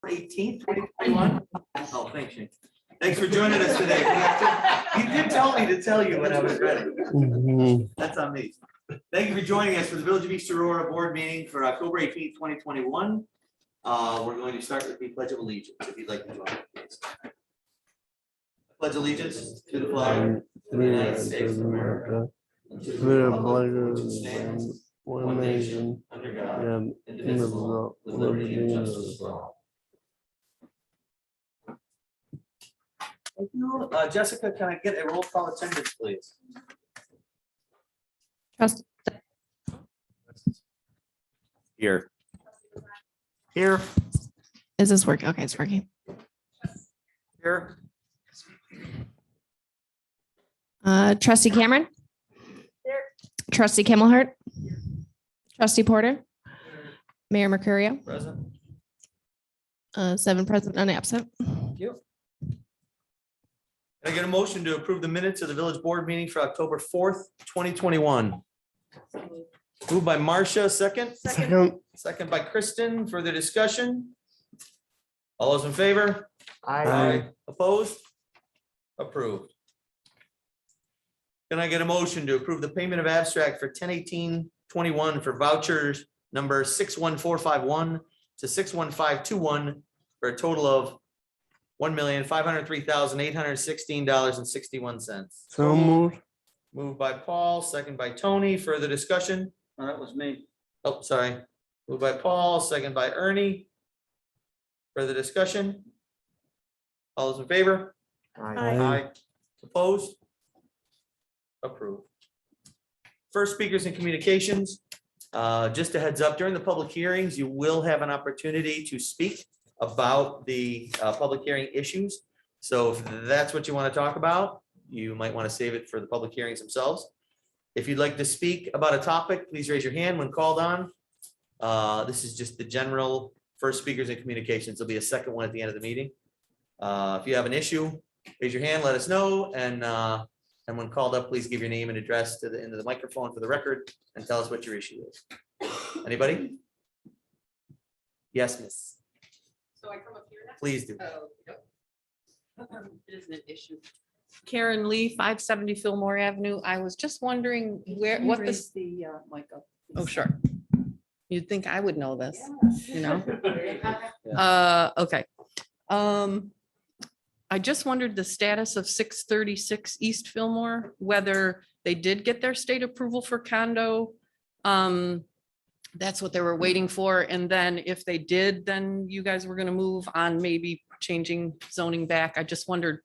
18th, 2021. Oh, thanks, Shane. Thanks for joining us today. You did tell me to tell you when I was ready. That's on me. Thank you for joining us for the Village of East Aurora Board meeting for October 18th, 2021. We're going to start with the Pledge of Allegiance, if you'd like to join us, please. Pledge allegiance to the flag of the United States of America, and to the republic for which it stands, one nation, under God, indivisible, with liberty and justice for all. Thank you. Jessica, can I get a roll call attendance, please? Here. Here. Is this working? Okay, it's working. Here. Trustee Cameron. Here. Trustee Kimmelhart. Trustee Porter. Mayor Mercurio. Present. 7 present, none absent. Thank you. Can I get a motion to approve the minutes of the village board meeting for October 4th, 2021? Moved by Marcia, second. Second by Kristen. Further discussion? All those in favor? Aye. Opposed? Approved. Can I get a motion to approve the payment of abstract for 10/18/21 for vouchers number 61451 to 61521 for a total of $1,503,816.61. So moved. Moved by Paul, second by Tony. Further discussion? That was me. Oh, sorry. Moved by Paul, second by Ernie. Further discussion? All those in favor? Aye. Opposed? Approved. First, speakers and communications. Just a heads up, during the public hearings, you will have an opportunity to speak about the public hearing issues. So if that's what you want to talk about, you might want to save it for the public hearings themselves. If you'd like to speak about a topic, please raise your hand when called on. This is just the general first speakers and communications. There'll be a second one at the end of the meeting. If you have an issue, raise your hand, let us know, and when called up, please give your name and address to the end of the microphone for the record and tell us what your issue is. Anybody? Yes, miss. So I come up here now? Please do. Oh, yep. It isn't an issue. Karen Lee, 570 Fillmore Avenue. I was just wondering what this. The mic up. Oh, sure. You'd think I would know this, you know? Yeah. Okay. I just wondered the status of 636 East Fillmore, whether they did get their state approval for condo. That's what they were waiting for. And then if they did, then you guys were gonna move on, maybe changing zoning back. I just wondered,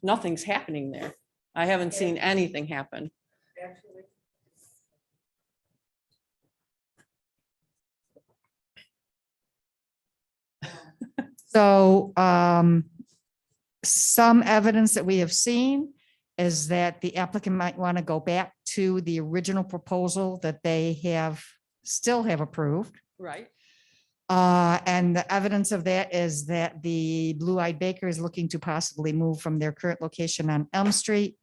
nothing's happening there. I haven't seen anything happen. So some evidence that we have seen is that the applicant might want to go back to the original proposal that they still have approved. Right. And the evidence of that is that the Blue Eyed Baker is looking to possibly move from their current location on Elm Street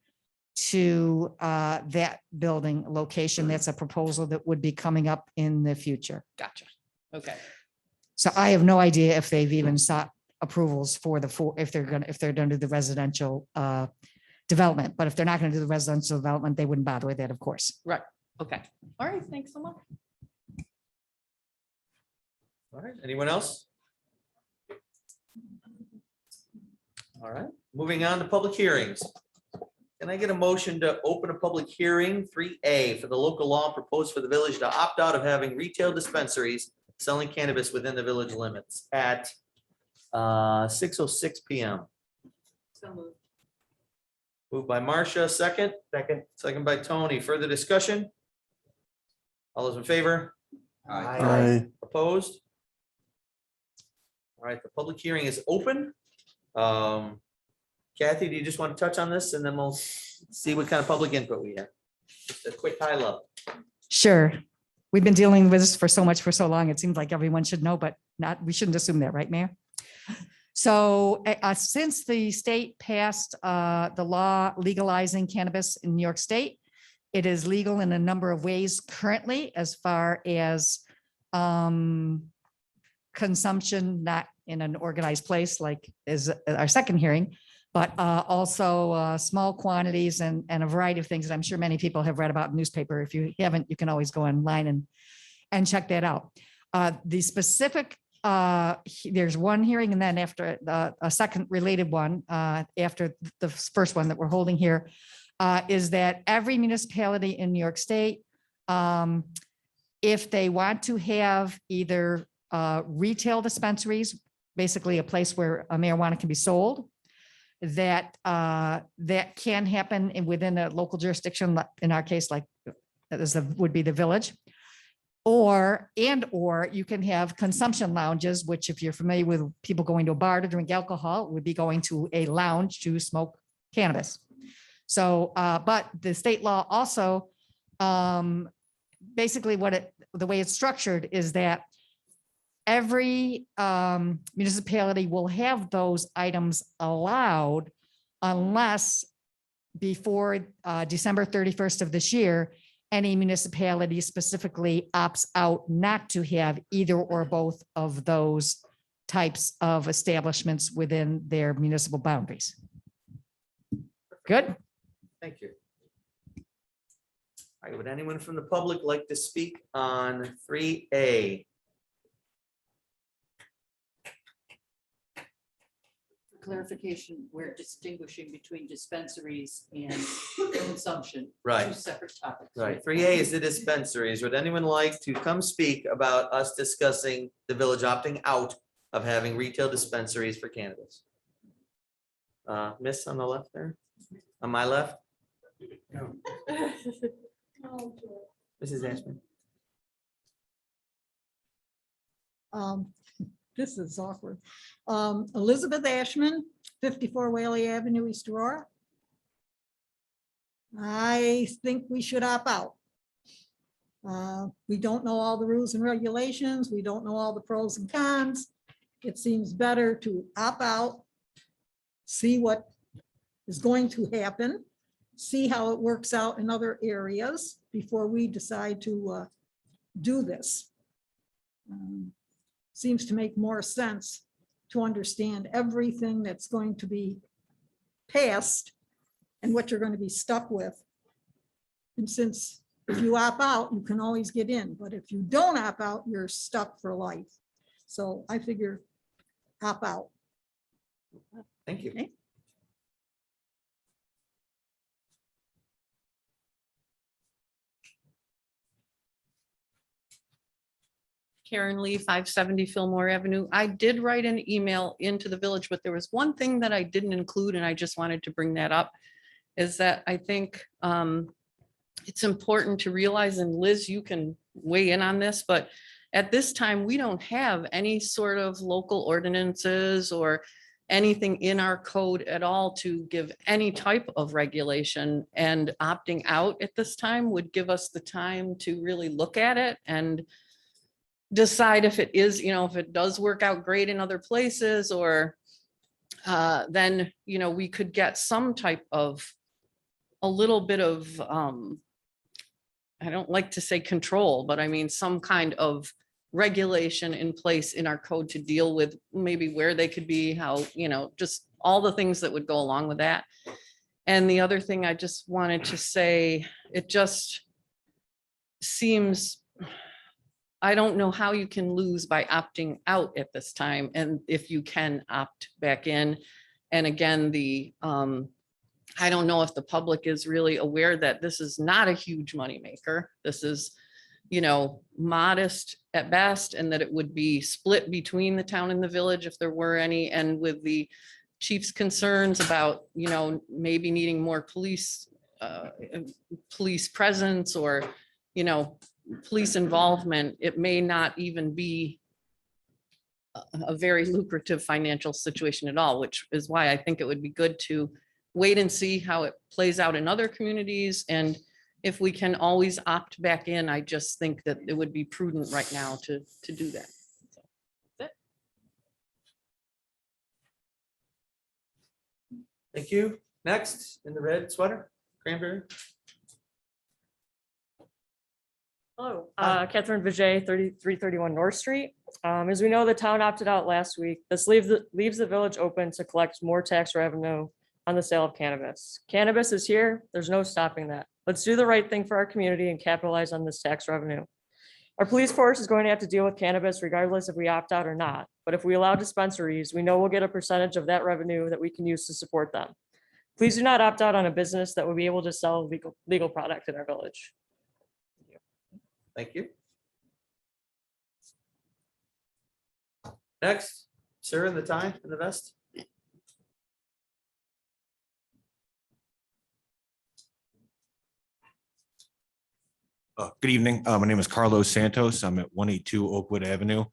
to that building location. That's a proposal that would be coming up in the future. Gotcha. Okay. So I have no idea if they've even sought approvals for if they're going to do the residential development. But if they're not going to do the residential development, they wouldn't bother with that, of course. Right. Okay. All right. Thanks so much. All right, anyone else? All right, moving on to public hearings. Can I get a motion to open a public hearing 3A for the local law proposed for the village to opt out of having retail dispensaries selling cannabis within the village limits at 6:06 p.m. So moved. Moved by Marcia, second. Second by Tony. Further discussion? All those in favor? Aye. Opposed? All right, the public hearing is open. Kathy, do you just want to touch on this and then we'll see what kind of public input we have? Just a quick high level. Sure. We've been dealing with this for so long. It seems like everyone should know, but we shouldn't assume that, right, Mayor? So since the state passed the law legalizing cannabis in New York State, it is legal in a number of ways currently, as far as consumption, not in an organized place like is our second hearing, but also small quantities and a variety of things that I'm sure many people have read about in newspaper. If you haven't, you can always go online and check that out. The specific, there's one hearing and then after a second related one, after the first one that we're holding here, is that every municipality in New York State, if they want to have either retail dispensaries, basically a place where a marijuana can be sold, that that can happen within a local jurisdiction, in our case, like would be the village. Or you can have consumption lounges, which if you're familiar with people going to a bar to drink alcohol, would be going to a lounge to smoke cannabis. So, but the state law also, basically the way it's structured is that every municipality will have those items allowed unless before December 31st of this year, any municipality specifically opts out not to have either or both of those types of establishments within their municipal boundaries. Good. Thank you. All right, would anyone from the public like to speak on 3A? Clarification, we're distinguishing between dispensaries and consumption. Right. Two separate topics. Right, 3A is the dispensaries. Would anyone like to come speak about us discussing the village opting out of having retail dispensaries for cannabis? Miss on the left there, on my left, Mrs. Ashman. This is awkward. Elizabeth Ashman, 54 Whaley Avenue, East Aurora. I think we should opt out. We don't know all the rules and regulations. We don't know all the pros and cons. It seems better to opt out, see what is going to happen, see how it works out in other areas before we decide to do this. Seems to make more sense to understand everything that's going to be passed and what you're going to be stuck with. And since if you opt out, you can always get in, but if you don't opt out, you're stuck for life. So I figure opt out. Thank you. Okay. Karen Lee, 570 Fillmore Avenue. I did write an email into the village, but there was one thing that I didn't include, and I just wanted to bring that up, is that I think it's important to realize, and Liz, you can weigh in on this, but at this time, we don't have any sort of local ordinances or anything in our code at all to give any type of regulation, and opting out at this time would give us the time to really look at it and decide if it is, if it does work out great in other places, or then, we could get some type of a little bit of, I don't like to say control, but I mean, some kind of regulation in place in our code to deal with maybe where they could be, how, just all the things that would go along with that. And the other thing I just wanted to say, it just seems, I don't know how you can lose by opting out at this time, and if you can opt back in. And again, I don't know if the public is really aware that this is not a huge moneymaker. This is, modest at best, and that it would be split between the town and the village if there were any. And with the chief's concerns about, maybe needing more police presence, or, police involvement, it may not even be a very lucrative financial situation at all, which is why I think it would be good to wait and see how it plays out in other communities. And if we can always opt back in, I just think that it would be prudent right now to do that. So, that's it. Thank you. Next, in the red sweater, cranberry. Hello, Hi. Catherine Vijay, 3331 North Street. As we know, the town opted out last week. This leaves the village open to collect more tax revenue on the sale of cannabis. Cannabis is here. There's no stopping that. Let's do the right thing for our community and capitalize on this tax revenue. Our police force is going to have to deal with cannabis regardless if we opt out or not. But if we allow dispensaries, we know we'll get a percentage of that revenue that we can use to support them. Please do not opt out on a business that will be able to sell legal product in our village. Thank you. Next, sir, in the tie, in the vest. Good evening. My name is Carlos Santos. I'm at 182 Oakwood Avenue.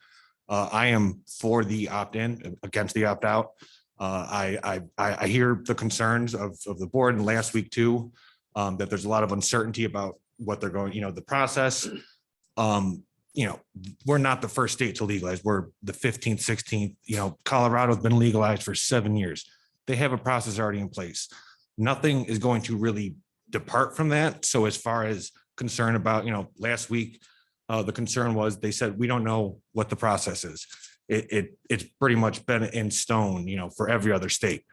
I am for the opt-in, against the opt-out. I hear the concerns of the board, and last week too, that there's a lot of uncertainty about what they're going, the process. We're not the first state to legalize. We're the 15th, 16th. Colorado's been legalized for 7 years. They have a process already in place. Nothing is going to really depart from that. So as far as concern about, last week, the concern was, they said, we don't know what the process is. It's pretty much been in stone, for every other state.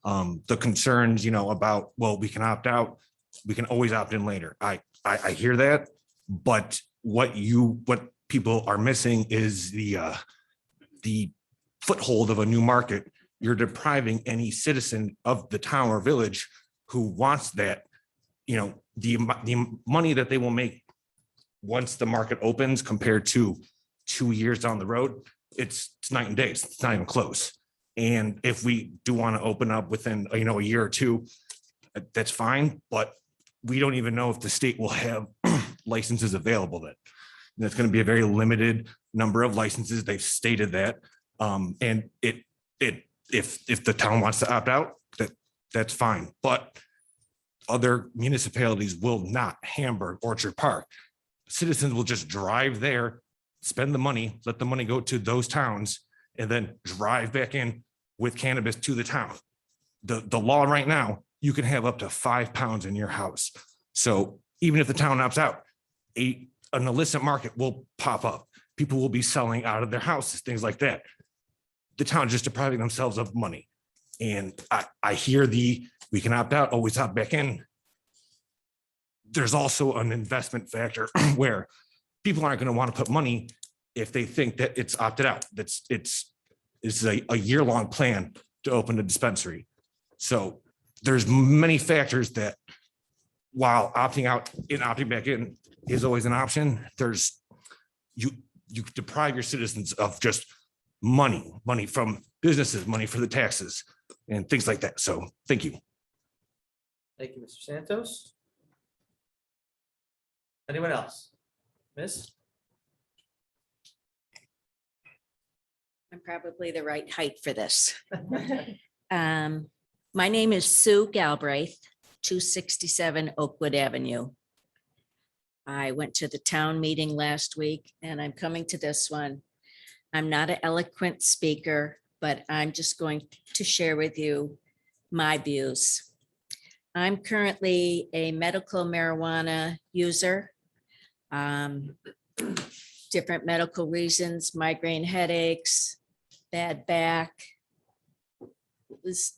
The concerns, about, well, we can opt out, we can always opt in later. I hear that, but what people are missing is the foothold of a new market. You're depriving any citizen of the town or village who wants that, the money that they will make once the market opens compared to 2 years down the road, it's night and day. It's not even close. And if we do want to open up within, a year or two, that's fine. But we don't even know if the state will have licenses available then. And it's going to be a very limited number of licenses. They've stated that. And if the town wants to opt out, that's fine. But other municipalities will not. Hamburg, Orchard Park. Citizens will just drive there, spend the money, let the money go to those towns, and then drive back in with cannabis to the town. The law right now, you can have up to 5 pounds in your house. So even if the town opts out, an illicit market will pop up. People will be selling out of their houses, things like that. The town is just depriving themselves of money. And I hear we can opt out, always opt back in. There's also an investment factor where people aren't going to want to put money if they think that it's opted out. It's a year-long plan to open a dispensary. So there's many factors that, while opting out and opting back in is always an option, you deprive your citizens of just money from businesses, money for the taxes and things like that. So thank you. Thank you, Mr. Santos. Anyone else? Miss? I'm probably the right height for this. My name is Sue Galbraith, 267 Oakwood Avenue. I went to the town meeting last week and I'm coming to this one. I'm not an eloquent speaker, but I'm just going to share with you my views. I'm currently a medical marijuana user. Different medical reasons, migraine headaches, bad back,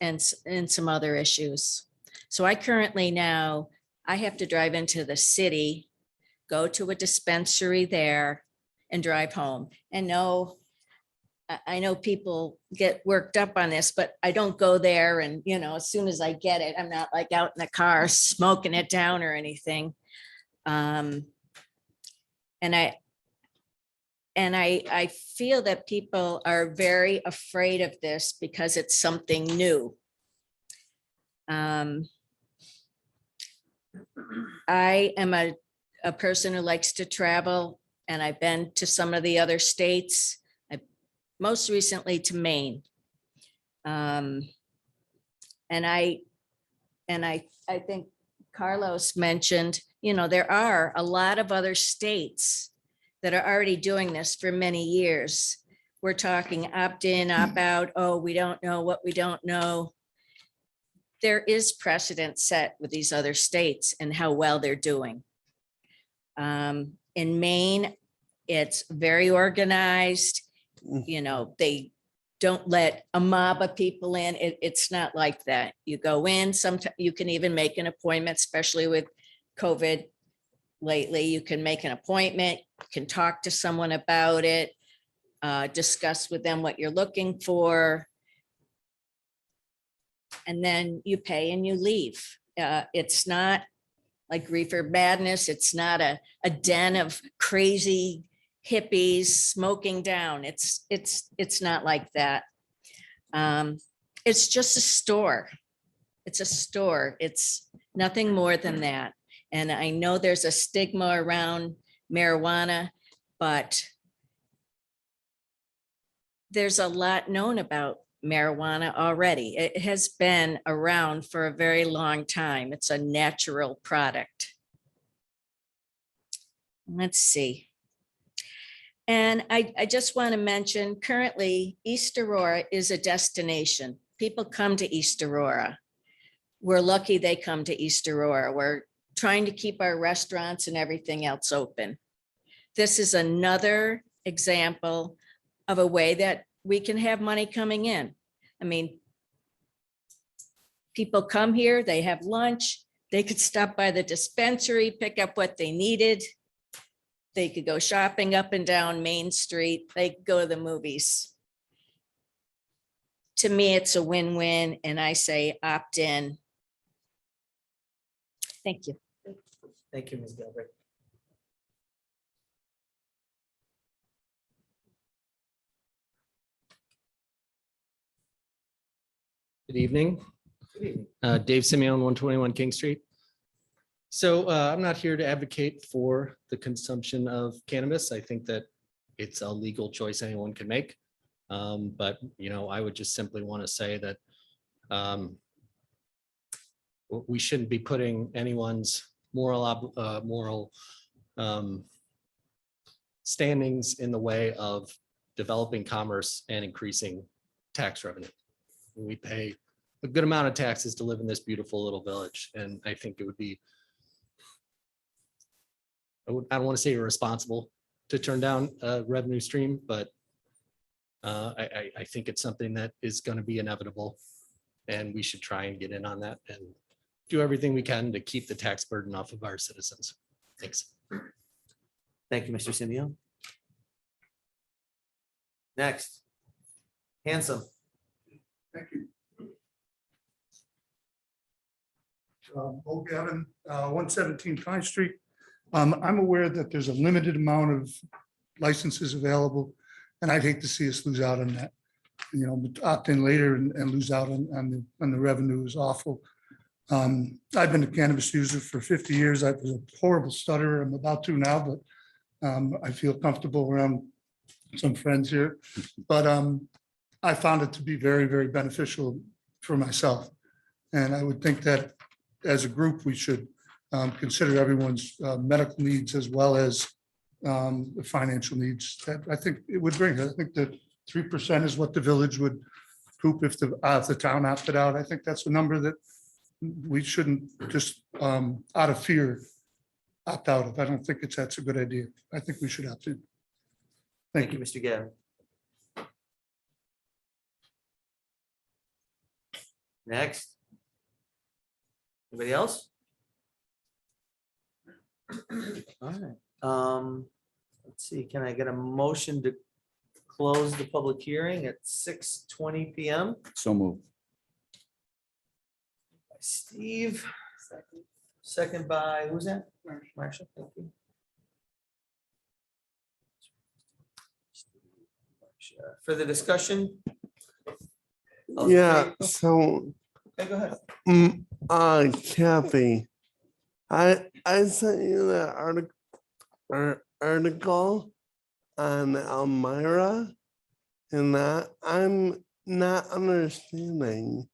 and some other issues. So I currently now, I have to drive into the city, go to a dispensary there and drive home. And no, I know people get worked up on this, but I don't go there and, as soon as I get it, I'm not like out in the car smoking it down or anything. And I feel that people are very afraid of this because it's something new. I am a person who likes to travel, and I've been to some of the other states, most recently to Maine. And I think Carlos mentioned, there are a lot of other states that are already doing this for many years. We're talking opt-in, opt-out. Oh, we don't know what we don't know. There is precedent set with these other states and how well they're doing. In Maine, it's very organized. they don't let a mob of people in. It's not like that. You go in, sometimes you can even make an appointment, especially with COVID lately. You can make an appointment, you can talk to someone about it, discuss with them what you're looking for. And then you pay and you leave. It's not like Reefer Madness. It's not a den of crazy hippies smoking down. It's not like that. It's just a store. It's a store. It's nothing more than that. And I know there's a stigma around marijuana, but there's a lot known about marijuana already. It has been around for a very long time. It's a natural product. Let's see. And I just want to mention, currently, East Aurora is a destination. People come to East Aurora. We're lucky they come to East Aurora. We're trying to keep our restaurants and everything else open. This is another example of a way that we can have money coming in. I mean, people come here, they have lunch, they could stop by the dispensary, pick up what they needed. They could go shopping up and down Main Street. They could go to the movies. To me, it's a win-win, and I say opt in. Thank you. Thank you, Ms. Gilbert. Good evening. Dave Simeon, 121 King Street. So I'm not here to advocate for the consumption of cannabis. I think that it's a legal choice anyone can make. But, I would just simply want to say that we shouldn't be putting anyone's moral standings in the way of developing commerce and increasing tax revenue. We pay a good amount of taxes to live in this beautiful little village. And I think it would be, I don't want to say irresponsible to turn down a revenue stream, but I think it's something that is going to be inevitable. And we should try and get in on that and do everything we can to keep the tax burden off of our citizens. Thanks. Thank you, Mr. Simeon. Next. Handsome. Thank you. Bo Gavin, 117 Pine Street. I'm aware that there's a limited amount of licenses available, and I'd hate to see us lose out on that. Opt in later and lose out on the revenue is awful. I've been a cannabis user for 50 years. I was a horrible stutterer. I'm about to now, but I feel comfortable around some friends here. But I found it to be very, very beneficial for myself. And I would think that as a group, we should consider everyone's medical needs as well as the financial needs that I think it would bring. I think that 3% is what the village would coop if the town opted out. I think that's a number that we shouldn't just out of fear opt out of. I don't think that's a good idea. I think we should opt in. Thank you, Mr. Gavin. Next. Anybody else? All right. Let's see, can I get a motion to close the public hearing at 6:20 PM? So moved. By Steve. Second by, who's that? Marcia, thank you. Further discussion? Yeah, so Okay, go ahead. Kathy, I sent you that article on Elmira, and that I'm not understanding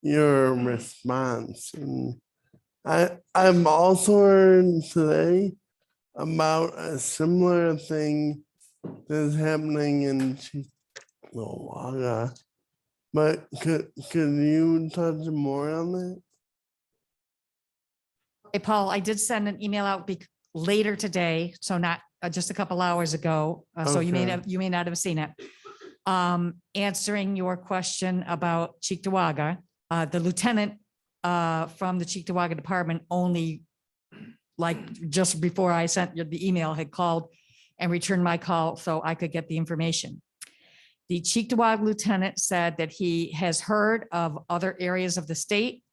your response. And I've also heard today about a similar thing that's happening in Chickamauga. But could you touch more on that? Hey, Paul, I did send an email out later today, so not just a couple hours ago, so you Okay. you may not have seen it. Answering your question about Cheektowaga, the lieutenant from the Cheektowaga Department only, like, just before I sent you the email, had called and returned my call so I could get the information. The Cheektowaga lieutenant said that he has heard of other areas of the state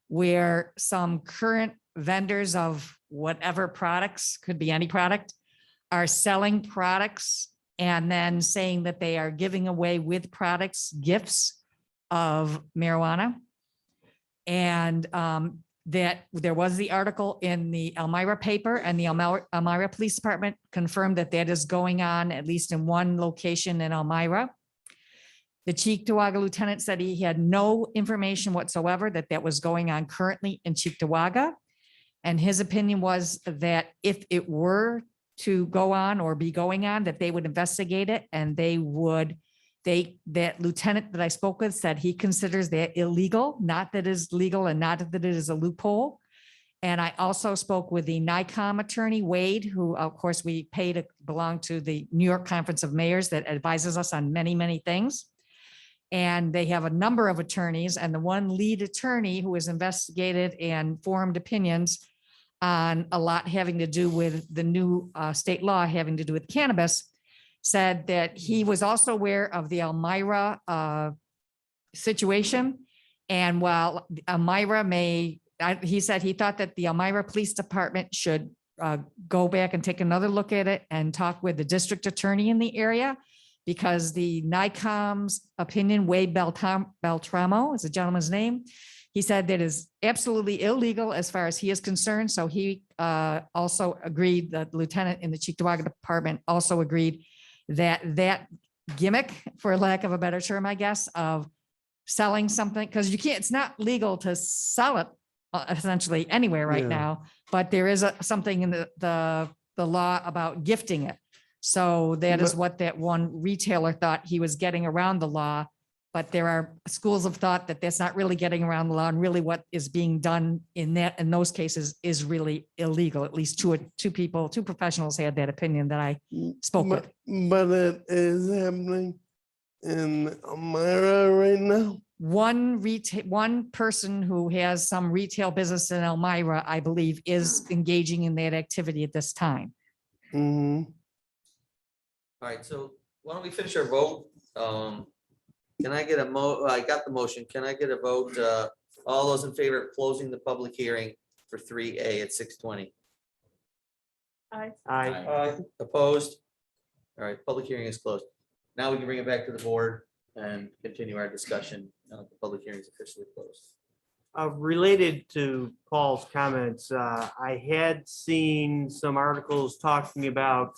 where some current vendors of whatever products, could be any product, are selling products and then saying that they are giving away with products gifts of marijuana. And that there was the article in the Elmira paper, and the Elmira Police Department confirmed that that is going on at least in one location in Elmira. The Cheektowaga lieutenant said he had no information whatsoever that that was going on currently in Cheektowaga. And his opinion was that if it were to go on or be going on, that they would investigate it, and that lieutenant that I spoke with said he considers that illegal, not that it is legal and not that it is a loophole. And I also spoke with the NICOM attorney, Wade, who of course we pay to belong to the New York Conference of Mayors that advises us on many, many things. And they have a number of attorneys, and the one lead attorney who has investigated and formed opinions on a lot having to do with the new state law having to do with cannabis, said that he was also aware of the Elmira situation. And while Elmira he said he thought that the Elmira Police Department should go back and take another look at it and talk with the district attorney in the area, because the NICOM's opinion, Wade Beltramo is the gentleman's name. He said that is absolutely illegal as far as he is concerned. So he also agreed, the lieutenant in the Cheektowaga Department also agreed that gimmick, for lack of a better term, I guess, of selling something, because you can't, it's not legal to sell it essentially anywhere right Yeah. now, but there is something in the law about gifting it. So that is But- what that one retailer thought he was getting around the law. But there are schools of thought that that's not really getting around the law, and really what is being done in those cases is really illegal. At least two professionals had that opinion that I spoke with. But it is happening in Elmira right now. One person who has some retail business in Elmira, I believe, is engaging in that activity at this time. Mhm. All right, so why don't we finish our vote? Can I get I got the motion. Can I get a vote? All those in favor of closing the public hearing for 3A at 6:20? Aye. Opposed? All right, public hearing is closed. Now we can bring it back to the board and continue our discussion. The public hearing is officially closed. Related to Paul's comments, I had seen some articles talking about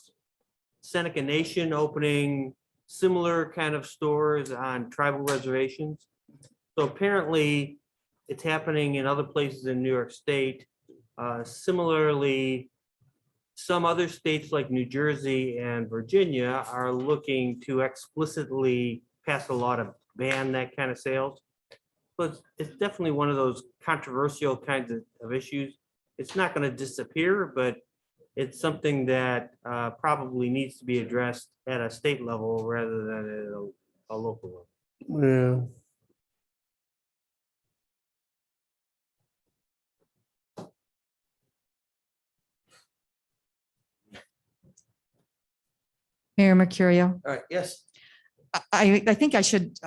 Seneca Nation opening similar kind of stores on tribal reservations. So apparently it's happening in other places in New York State. Similarly, some other states like New Jersey and Virginia are looking to explicitly pass a law to ban that kind of sales. But it's definitely one of those controversial kinds of issues. It's not going to disappear, but it's something that probably needs to be addressed at a state level rather than at a local level. Yeah. Mayor Mercurio. All right, yes. I think I should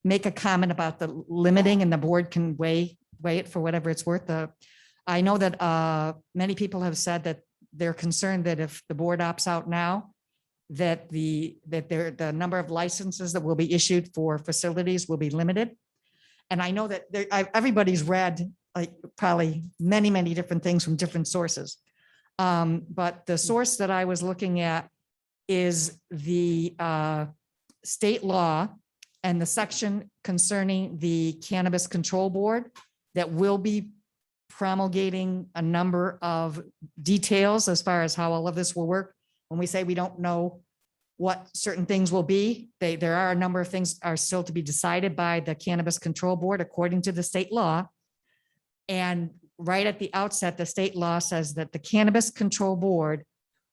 make a comment about the limiting, and the board can weigh it for whatever it's worth. I know that many people have said that they're concerned that if the board opts out now, that the number of licenses that will be issued for facilities will be limited. And I know that everybody's read like probably many, many different things from different sources. But the source that I was looking at is the state law and the section concerning the Cannabis Control Board that will be promulgating a number of details as far as how all of this will work. When we say we don't know what certain things will be, there are a number of things are still to be decided by the Cannabis Control Board according to the state law. And right at the outset, the state law says that the Cannabis Control Board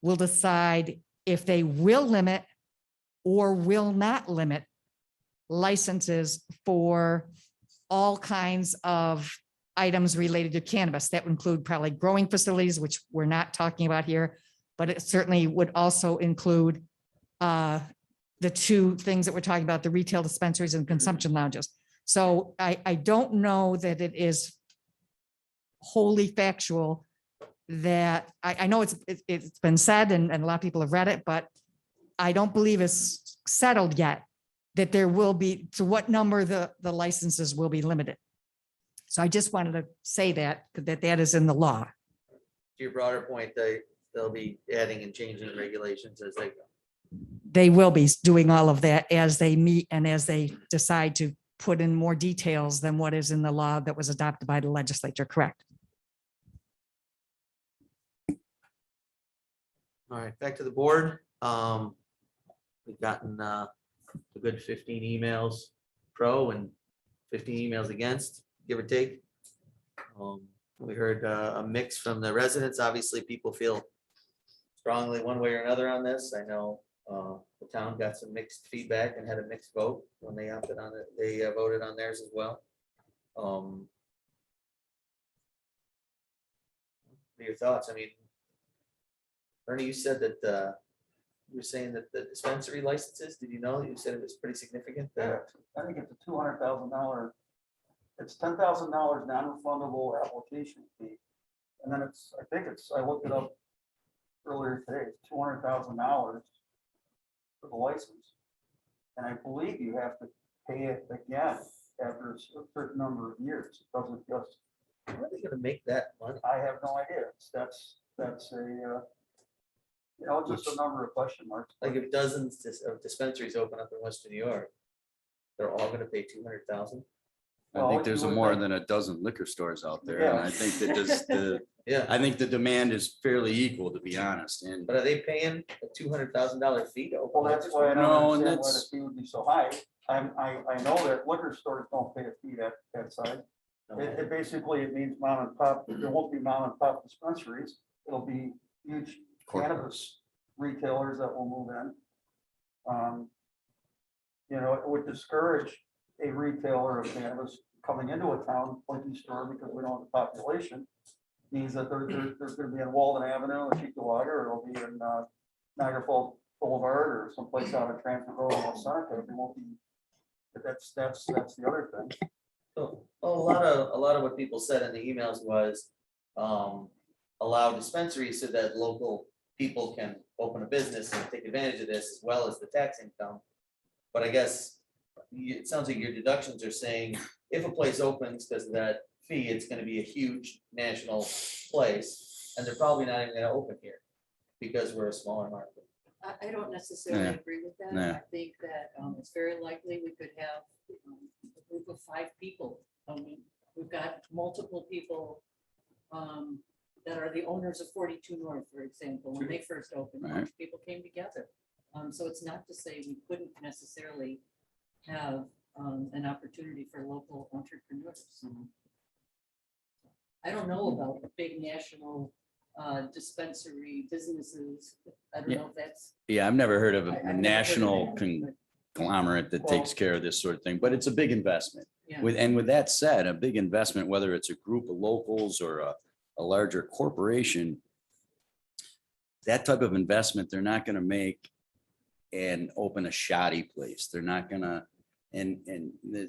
will decide if they will limit or will not limit licenses for all kinds of items related to cannabis. That would include probably growing facilities, which we're not talking about here, but it certainly would also include the two things that we're talking about, the retail dispensaries and consumption lounges. So I don't know that it is wholly factual that I know it's been said and a lot of people have read it, but I don't believe it's settled yet that there will be, to what number the licenses will be limited. So I just wanted to say that is in the law. To your broader point, they'll be adding and changing regulations as they go. They will be doing all of that as they meet and as they decide to put in more details than what is in the law that was adopted by the legislature, correct? All right, back to the board. We've gotten a good 15 emails pro and 15 emails against, give or take. We heard a mix from the residents. Obviously, people feel strongly one way or another on this. I know the town got some mixed feedback and had a mixed vote when they opted on it. They voted on theirs as well. What are your thoughts? I mean, Ernie, you said that you were saying that the dispensary licenses, did you know? You said it was pretty significant. I think it's a $200,000. It's $10,000 non-refundable application fee. And then I looked it up earlier today, it's $200,000 for the license. And I believe you have to pay it again after a certain number of years. It doesn't just. How are they gonna make that money? I have no idea. That's a, just a number of question marks. Like if dozens of dispensaries open up in Western New York, they're all gonna pay 200,000? Well, I think there's more think- than a dozen liquor stores out there, and Yeah. I think that just Yeah, I think the demand is fairly equal, to be honest, and but are they paying a $200,000 fee to open? Well, that's why I No, don't and understand why the that's- fee would be so high. I know that liquor stores don't pay a fee that side. It basically, it means mom and pop, there won't be mom and pop dispensaries. It'll be huge cannabis retailers that will move in. It would discourage a retailer of cannabis coming into a town like East Store because we don't have the population. Means that there's gonna be on Walden Avenue or Cheektowaga, or it'll be in Niagara Falls Boulevard or someplace out of Transfer Road or Seneca. It won't be, but that's the other thing. So a lot of what people said in the emails was allow dispensaries so that local people can open a business and take advantage of this as well as the tax income. But I guess it sounds like your deductions are saying if a place opens because of that fee, it's gonna be a huge national place, and they're probably not even gonna open here because we're a smaller market. I don't necessarily Yeah. agree with that. Yeah. I think that it's very likely we could have a group of 5 people. We've got multiple people that are the owners of 42 North, for example, when they first opened, a bunch of people came together. So it's not to say we couldn't necessarily have an opportunity for local entrepreneurs. I don't know about big national dispensary businesses. I don't know if that's. yeah, I've never heard of I've a never heard of national that, but- conglomerate that takes care of this sort of thing, but it's a big investment. Yeah. With that said, a big investment, whether it's a group of locals or a larger corporation, that type of investment, they're not gonna make and open a shoddy place. They're not gonna, and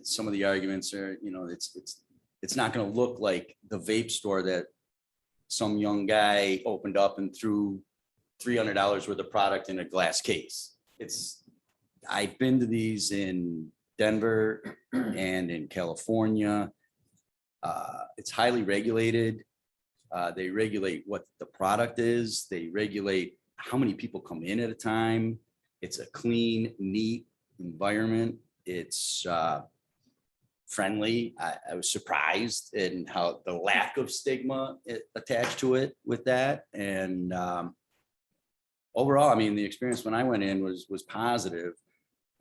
some of the arguments are, it's not gonna look like the vape store that some young guy opened up and threw $300 worth of product in a glass case. I've been to these in Denver and in California. It's highly regulated. They regulate what the product is. They regulate how many people come in at a time. It's a clean, neat environment. It's friendly. I was surprised in how the lack of stigma attached to it with that. And overall, I mean, the experience when I went in was positive.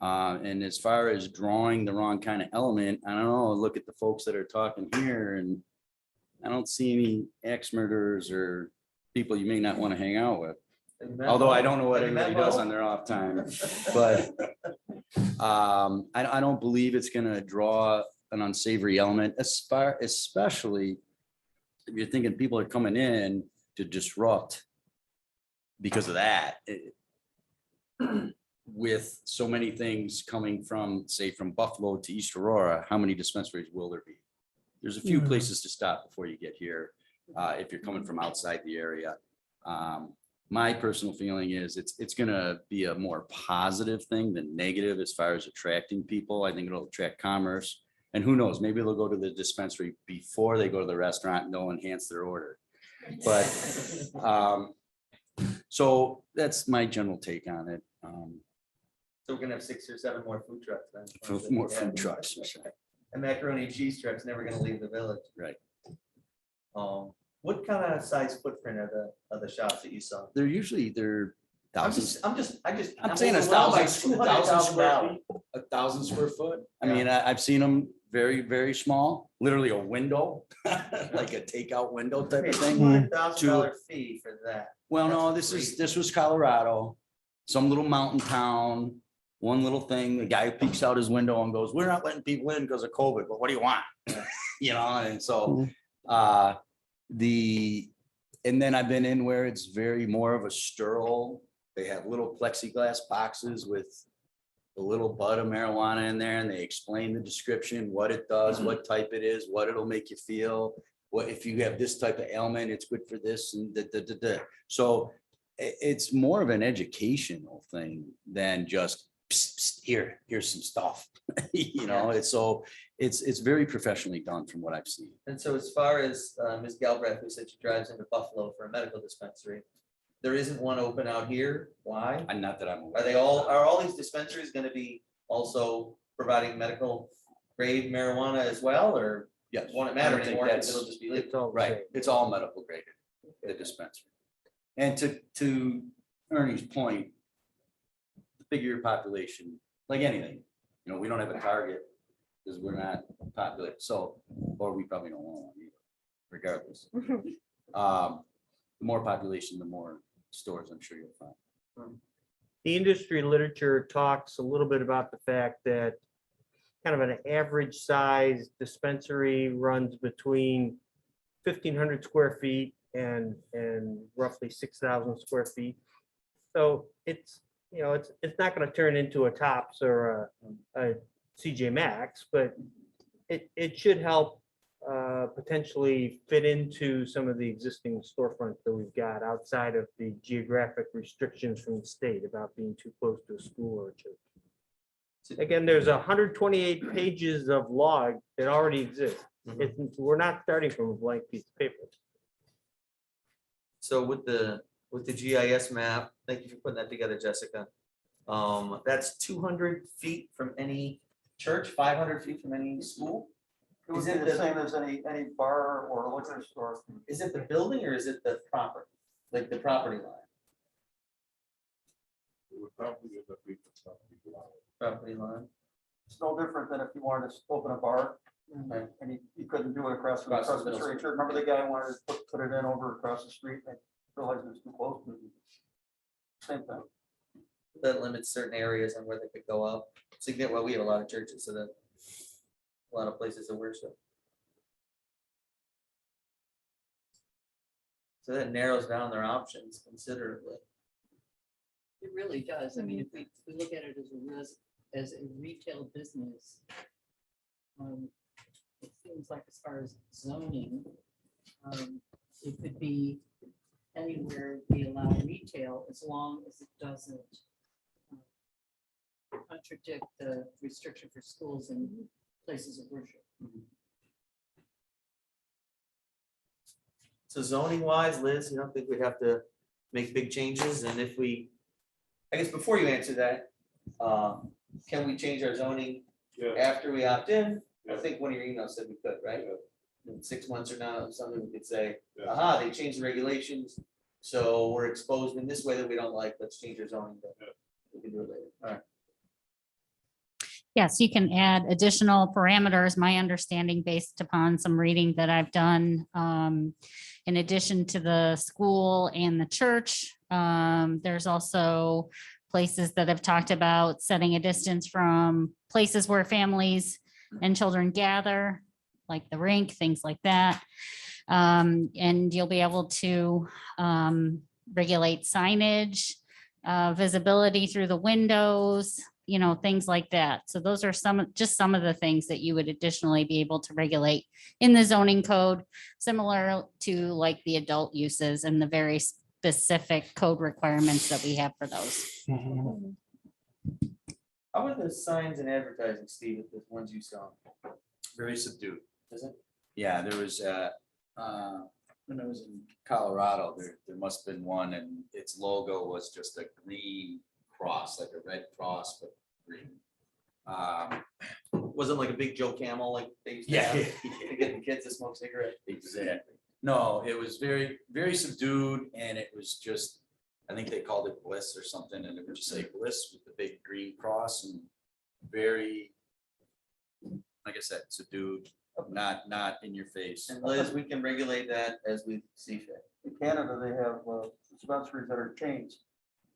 And as far as drawing the wrong kind of element, I don't know, look at the folks that are talking here and I don't see any axe murderers or people you may not want to hang out with. Although I don't know what everybody does on their off time, but I don't believe it's gonna draw an unsavory element, especially if you're thinking people are coming in to disrupt because of that. With so many things coming from, say, from Buffalo to East Aurora, how many dispensaries will there be? There's a few places to stop before you get here, if you're coming from outside the area. My personal feeling is it's gonna be a more positive thing than negative as far as attracting people. I think it'll attract commerce. And who knows, maybe they'll go to the dispensary before they go to the restaurant and they'll enhance their order. But so that's my general take on it. So we're gonna have 6 or 7 more food trucks then. More food trucks. And macaroni and cheese trucks never gonna leave the village. Right. What kind of size footprint are the shops that you saw? They're usually I'm thousands. saying a thousand, $1,000 square foot. I mean, I've seen them very, very small, literally a window, like a takeout window type of thing. $200,000 fee for that. Well, no, That's this was Colorado, some little mountain town, one little thing, the guy peeks out his window and goes, we're not letting people in because of COVID, but what do you want? You know, and so, and then I've been in where it's very more of a sterile. They have little plexiglass boxes with a little bud of marijuana in there, and they explain the description, what it does, what type it is, what it'll make you feel. What if you have this type of ailment, it's good for this and da. So it's more of an educational thing than just psst, here's some stuff. You know, it's very professionally done from what I've seen. And so as far as Ms. Galbraith, who said she drives into Buffalo for a medical dispensary, there isn't one open out here. Why? And not that I'm aware. Are all these dispensaries gonna be also providing medical grade marijuana as well, or Yes. won't it matter I don't think anymore because that's- it'll just be legal? It's all Right, right. it's all medical graded, the dispensary. And to Ernie's point, figure your population, like anything, you know, we don't have a target because we're not populated, so, or we probably don't want one either, regardless. The more population, the more stores I'm sure you'll find. The industry literature talks a little bit about the fact that kind of an average size dispensary runs between 1,500 square feet and roughly 6,000 square feet. So it's, you know, it's not going to turn into a Tops or a CJ Maxx, but it should help potentially fit into some of the existing storefronts that we've got outside of the geographic restrictions from the state about being too close to a school or a church. Again, there's 128 pages of log that already exist. We're not starting from a blank piece of paper. So with the GIS map, thank you for putting that together, Jessica. That's 200 feet from any church, 500 feet from any school. It would Is be it the the- same as any bar or liquor store. Is it the building or is it the property, like the property line? Property line. It's no different than if you wanted to open a bar Right. and you couldn't do it across Across the the middle street. school. Remember the guy wanted to put it in over across the street and realized it was too close. Same thing. That limits certain areas on where they could go up. So well, we have a lot of churches, so that a lot of places to worship. So that narrows down their options considerably. It really does. I mean, if we look at it as a retail business, it seems like as far as zoning, it could be anywhere we allow retail as long as it doesn't contradict the restriction for schools and places of worship. So zoning wise, Liz, you don't think we'd have to make big changes? And if we, I guess before you answer that, can we change our zoning after we opt in? I think one of your emails said we could, right? In 6 months or now, something we could say, aha, they changed the regulations. So we're exposed in this way that we don't like, let's change our zoning. We can do it later. All right. Yes, you can add additional parameters, my understanding based upon some reading that I've done. In addition to the school and the church, there's also places that have talked about setting a distance from places where families and children gather, like the rink, things like that. And you'll be able to regulate signage, visibility through the windows, you know, things like that. So those are just some of the things that you would additionally be able to regulate in the zoning code, similar to like the adult uses and the very specific code requirements that we have for those. How are the signs and advertising, Steve, with the ones you saw? Very subdued. Is it? Yeah, there was, when I was in Colorado, there must have been one and its logo was just a green cross, like a red cross, but green. Wasn't like a big Joe Camel like they used to Yeah. have to get the kids to smoke cigarettes. Exactly. No, it was very, very subdued and it was just, I think they called it Bliss or something, and it would just say Bliss with the big green cross and very, like I said, subdued, not in your face. And Liz, we can regulate that as we see fit. In Canada, they have dispensaries that are chains.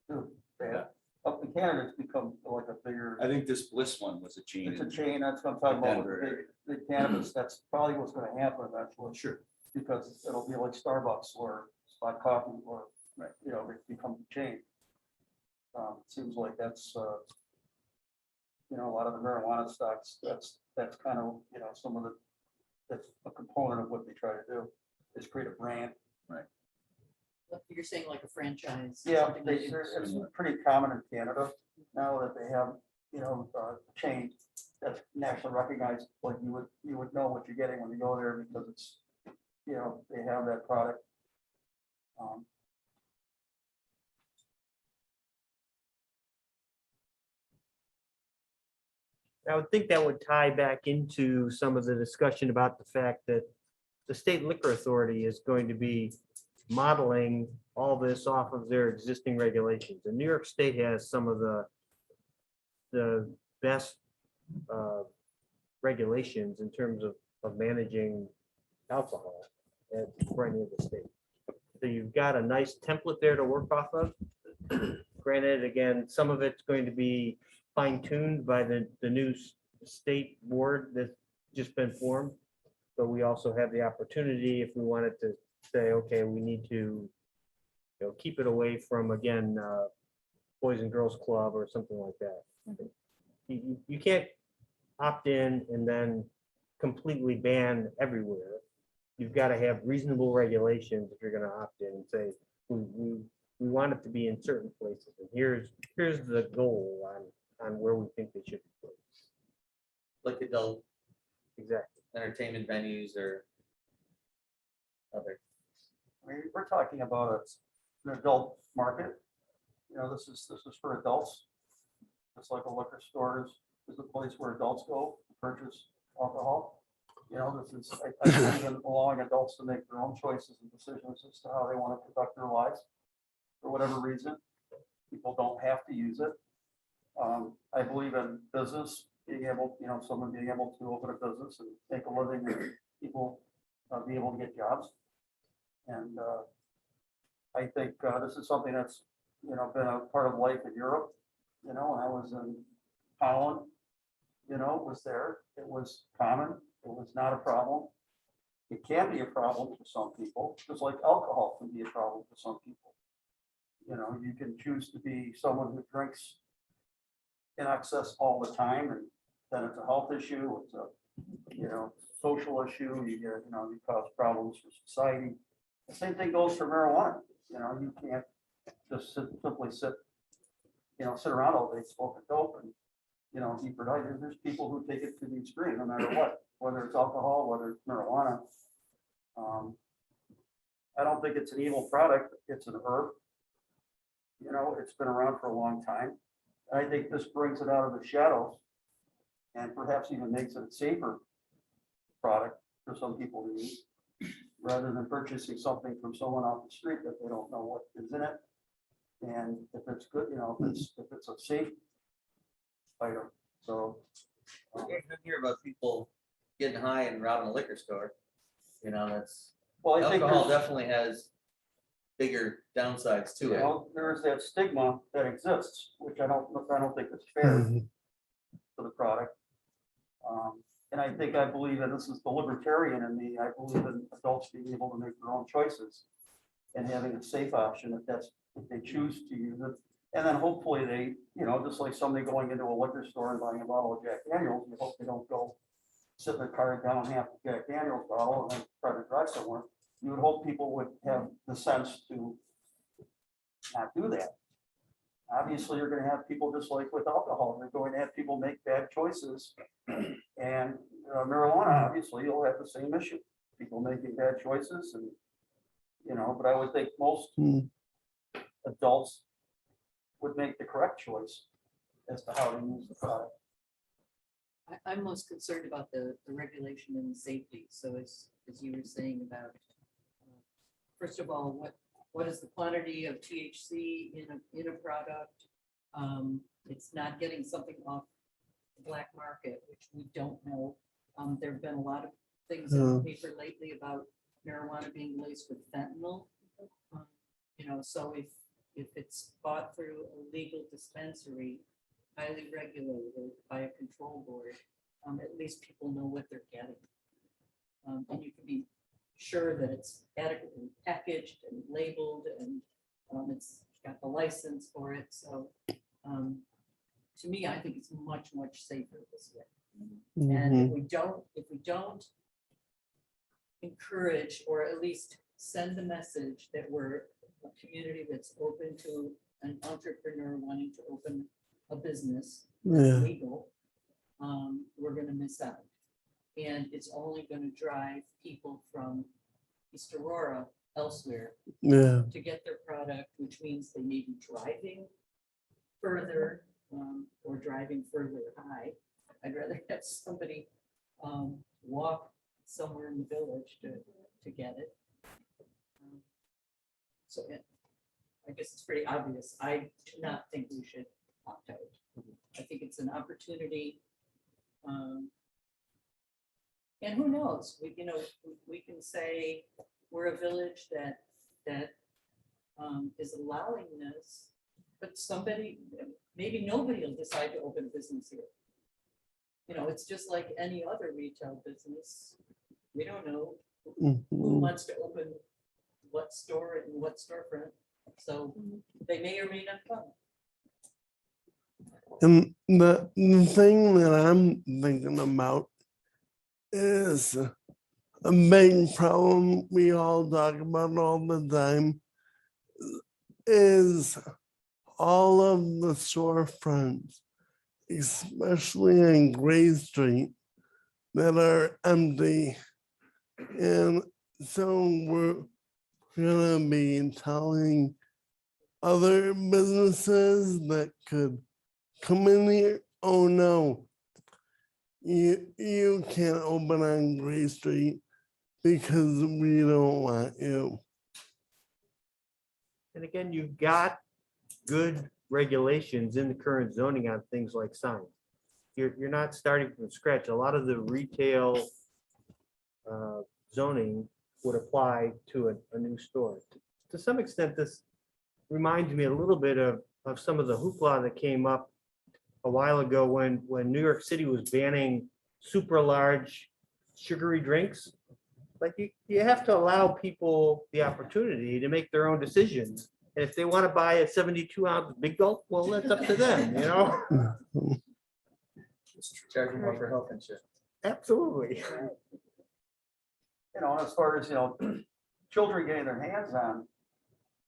too. They have, up in Canada, it's become like a bigger, I think this Bliss one was a chain. it's a chain, that's what I'm talking about. with Denver The cannabis, that's probably what's gonna happen eventually. Sure. Because it'll be like Starbucks or Spot Coffee or, Right. you know, they become a chain. It seems like that's, you know, a lot of the marijuana stocks, that's kind of, you know, some of the, that's a component of what they try to do, is create a brand. You're saying like a franchise. Yeah, something that you- it's pretty common in Canada now that they have, you know, chain that's nationally recognized, like you would know what you're getting when you go there because it's, you know, they have that product. I would think that would tie back into some of the discussion about the fact that the state liquor authority is going to be modeling all this off of their existing regulations. And New York State has some of the best regulations in terms of managing alcohol for any of the states. So you've got a nice template there to work off of. Granted, again, some of it's going to be fine-tuned by the new state board that's just been formed. But we also have the opportunity, if we wanted to say, okay, we need to, you know, keep it away from, again, Boys and Girls Club or something like that. You can't opt in and then completely ban everywhere. You've got to have reasonable regulations if you're going to opt in and say, we want it to be in certain places. And here's the goal on where we think they should be placed. Like adult Exactly. entertainment venues or other. I mean, we're talking about an adult market. You know, this is for adults. It's like a liquor store is a place where adults go to purchase alcohol. You know, this is, I believe in allowing adults to make their own choices and decisions as to how they want to conduct their lives. For whatever reason, people don't have to use it. I believe in business, being able, you know, someone being able to open a business and make a living and people be able to get jobs. And I think this is something that's, you know, been a part of life in Europe. You know, when I was in Holland, you know, it was there. It was common. It was not a problem. It can be a problem for some people, just like alcohol can be a problem for some people. You know, you can choose to be someone who drinks in excess all the time, and then it's a health issue. It's a, you know, social issue. You get, you know, you cause problems for society. The same thing goes for marijuana. You know, you can't just simply sit around all day smoking dope and, you know, be productive. There's people who take it to the extreme, no matter what, whether it's alcohol, whether it's marijuana. I don't think it's an evil product. It's an herb. You know, it's been around for a long time. I think this brings it out of the shadows and perhaps even makes it a safer product for some people to use, rather than purchasing something from someone off the street that they don't know what is in it. And if it's good, you know, if it's a safe item, So. You don't hear about people getting high and robbing a liquor store. You know, that's, Well, I think alcohol there's, definitely has bigger downsides to it. there's that stigma that exists, which I don't think it's fair for the product. And I believe that this is the libertarian in me. I believe in adults being able to make their own choices and having a safe option if they choose to use it. And then hopefully they, just like somebody going into a liquor store and buying a bottle of Jack Daniels, you hope they don't go sit in their car and down half the Jack Daniels bottle and then try to drive somewhere. You would hope people would have the sense to not do that. Obviously, you're going to have people just like with alcohol. You're going to have people make bad choices. And marijuana, obviously, you'll have the same issue. People making bad choices and, but I would think most adults would make the correct choice as to how to use the product. I'm most concerned about the regulation and the safety. So as you were saying about, first of all, what is the quantity of THC in a product? It's not getting something off the black market, which we don't know. There have been a lot of things in the paper lately about marijuana being laced with fentanyl. So if it's bought through a legal dispensary, highly regulated by a control board, at least people know what they're getting. And you can be sure that it's adequately packaged and labeled and it's got the license for it. So to me, I think it's much, much safer this way. And if we don't encourage or at least send the message that we're a community that's open to an entrepreneur wanting to open a business that's legal, we're going to miss out. And it's only going to drive people from East Aurora elsewhere to get their product, which means they may be driving further or driving further high. I'd rather have somebody walk somewhere in the village to get it. So I guess it's pretty obvious. I do not think we should opt out. I think it's an opportunity. And who knows, we can say we're a village that is allowing this, but somebody, maybe nobody will decide to open a business here. It's just like any other retail business. We don't know who wants to open what store and what storefront. So they may or may not come. And the thing that I'm thinking about is a big problem we all talk about all the time is all of the storefronts, especially in Gray Street, that are empty. And so we're gonna be telling other businesses that could come in here, oh no, you can't open on Gray Street because we don't want you. And again, you've got good regulations in the current zoning on things like signs. You're not starting from scratch. A lot of the retail zoning would apply to a new store. To some extent, this reminds me a little bit of some of the hoopla that came up a while ago when New York City was banning super large sugary drinks. Like you have to allow people the opportunity to make their own decisions. And if they want to buy a 72-ounce Big Gulp, well, that's up to them, Charging more for health insurance. Absolutely. As far as, children getting their hands on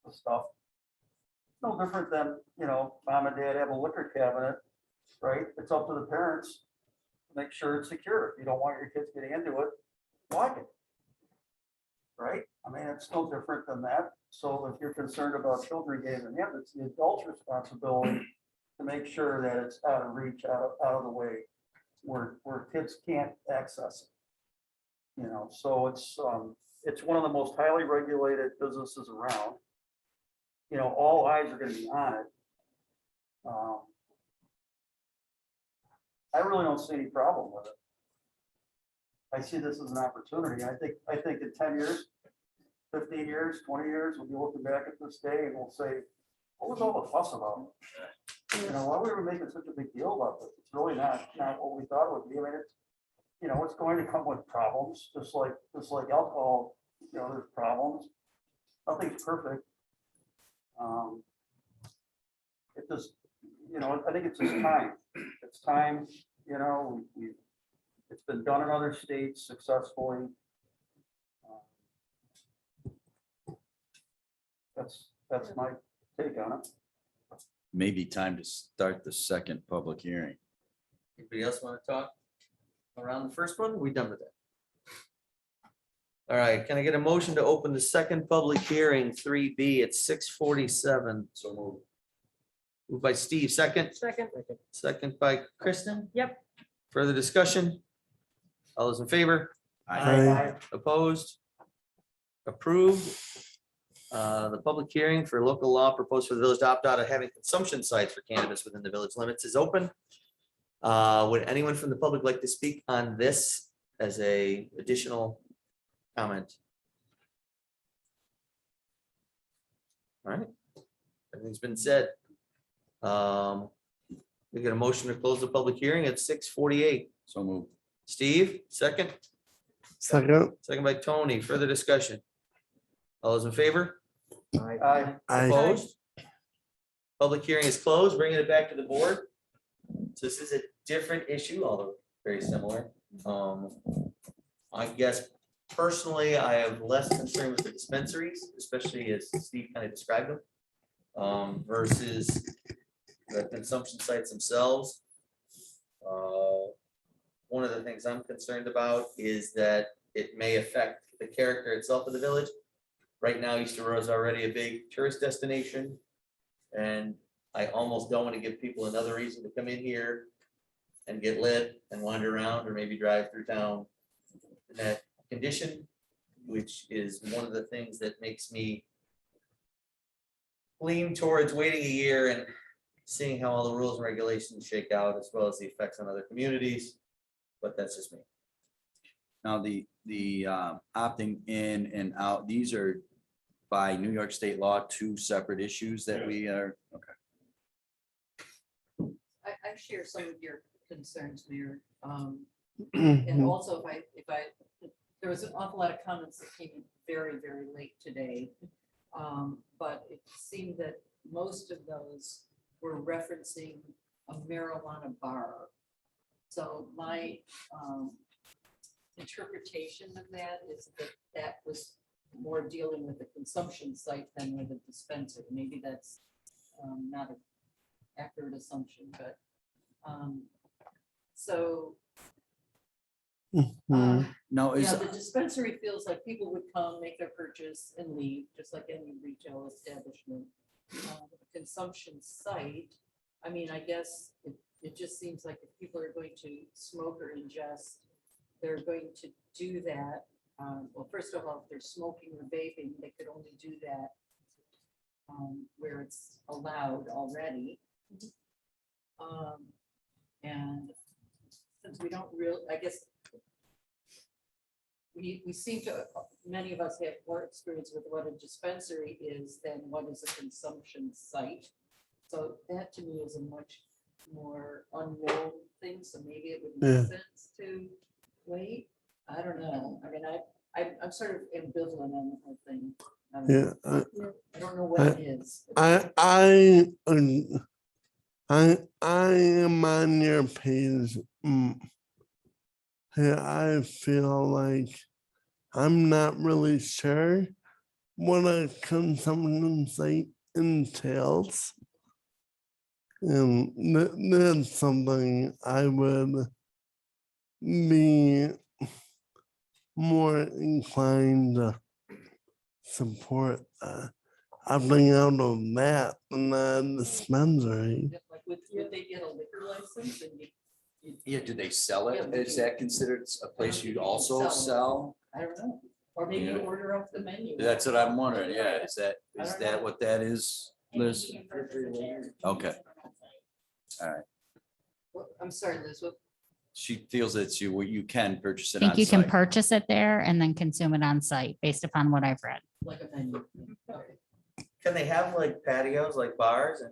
the stuff, no different than, mom and dad have a liquor cabinet, right? It's up to the parents to make sure it's secure. If you don't want your kids getting into it, lock it. Right? I mean, it's no different than that. So if you're concerned about children getting their hands, it's the adult's responsibility to make sure that it's out of reach, out of the way, where kids can't access it. So it's one of the most highly regulated businesses around. All eyes are going to be on it. I really don't see any problem with it. I see this as an opportunity. I think in 10 years, 15 years, 20 years, we'll be looking back at this day and we'll say, what was all the fuss about? You know, why were we making such a big deal about this? It's really not what we thought it would be. I mean, it's, you know, it's going to come with problems, just like alcohol, you know, there's problems. Nothing's perfect. It just, you know, I think it's just time. It's time, you know, it's been done in other states successfully. That's my take on it. Maybe time to start the second public hearing. Anybody else want to talk around the first one? We done with that? All right, can I get a motion to open the second public hearing, 3B at 6:47? So moved. Moved by Steve, second. Second by Kristen. Yep. Further discussion? All those in favor? Aye. Opposed? Approved. The public hearing for local law proposed for the village to opt out of having consumption sites for cannabis within the village limits is open. Would anyone from the public like to speak on this as a additional comment? All right, everything's been said. We get a motion to close the public hearing at 6:48. So moved. Steve, second. Second. Second by Tony. Further discussion? All those in favor? Aye. Opposed? Public hearing is closed. Bringing it back to the board. So this is a different issue, although very similar. I guess personally, I have less concern with the dispensaries, especially as Steve kind of described them, versus the consumption sites themselves. One of the things I'm concerned about is that it may affect the character itself of the village. Right now, East Aurora is already a big tourist destination. And I almost don't want to give people another reason to come in here and get lit and wander around or maybe drive through town in that condition, which is one of the things that makes me lean towards waiting a year and seeing how all the rules and regulations shake out, as well as the effects on other communities. But that's just me. Now, the opting in and out, these are by New York state law, two separate issues that we are, okay. I share some of your concerns, Mayor. And also if I, there was an awful lot of comments that came in very, very late today. But it seemed that most of those were referencing a marijuana bar. So my interpretation of that is that that was more dealing with the consumption site than with a dispensary. Maybe that's not an accurate assumption, but so Now, is, yeah, the dispensary feels like people would come, make their purchase and leave, just like any retail establishment. The consumption site, I mean, I guess it just seems like if people are going to smoke or ingest, they're going to do that. Well, first of all, if they're smoking or vaping, they could only do that where it's allowed already. And since we don't really, I guess, we seem to, many of us have more experience with what a dispensary is than what is a consumption site. So that to me is a much more unknown thing, so maybe it would make sense to wait. I don't know. I mean, I'm sort of ambivalent on the whole thing. I don't know what it is. I am on your page. I feel like I'm not really sure what a consumption site entails. And that's something I would be more inclined to support opting out of that than the dispensary. Like would they get a liquor license and yeah, do they sell it? Yeah, Is that considered a place you'd also sell it. sell? I don't know, or maybe Yeah. order off the menu. That's what I'm wondering. Yeah, is I don't know. that what that is, Liz? Okay. All right. I'm sorry, Liz, what? She feels that you can purchase I it think on you can site. purchase it there and then consume it on site based upon what I've read. Like a menu. Okay. Can they have like patios, like bars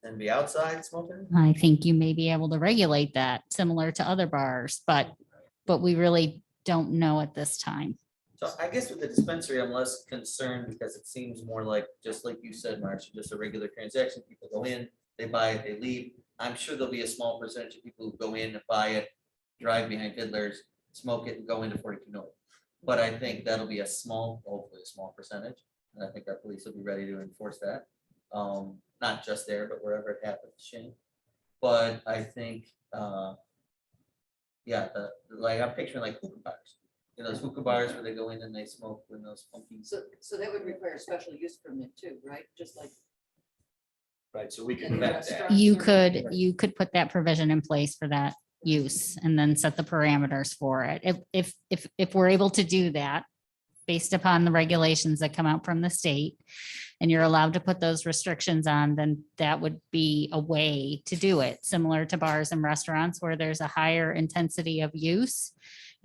and be outside smoking? I think you may be able to regulate that similar to other bars, but we really don't know at this time. So I guess with the dispensary, I'm less concerned because it seems more like, just like you said, Marcia, just a regular transaction. People go in, they buy it, they leave. I'm sure there'll be a small percentage of people who go in and buy it, drive behind fiddlers, smoke it and go into 42 North. But I think that'll be a small, hopefully a small percentage. And I think our police will be ready to enforce that. Not just there, but wherever it happens, Shane. But I think, yeah, like I'm picturing like hookah bars. You know, those hookah bars where they go in and they smoke when those funky. So that would require a special use permit too, right? Just like. Right, so we any can vet that. restaurant You or- you could put that provision in place for that use and then set the parameters for it. If we're able to do that based upon the regulations that come out from the state and you're allowed to put those restrictions on, then that would be a way to do it, similar to bars and restaurants where there's a higher intensity of use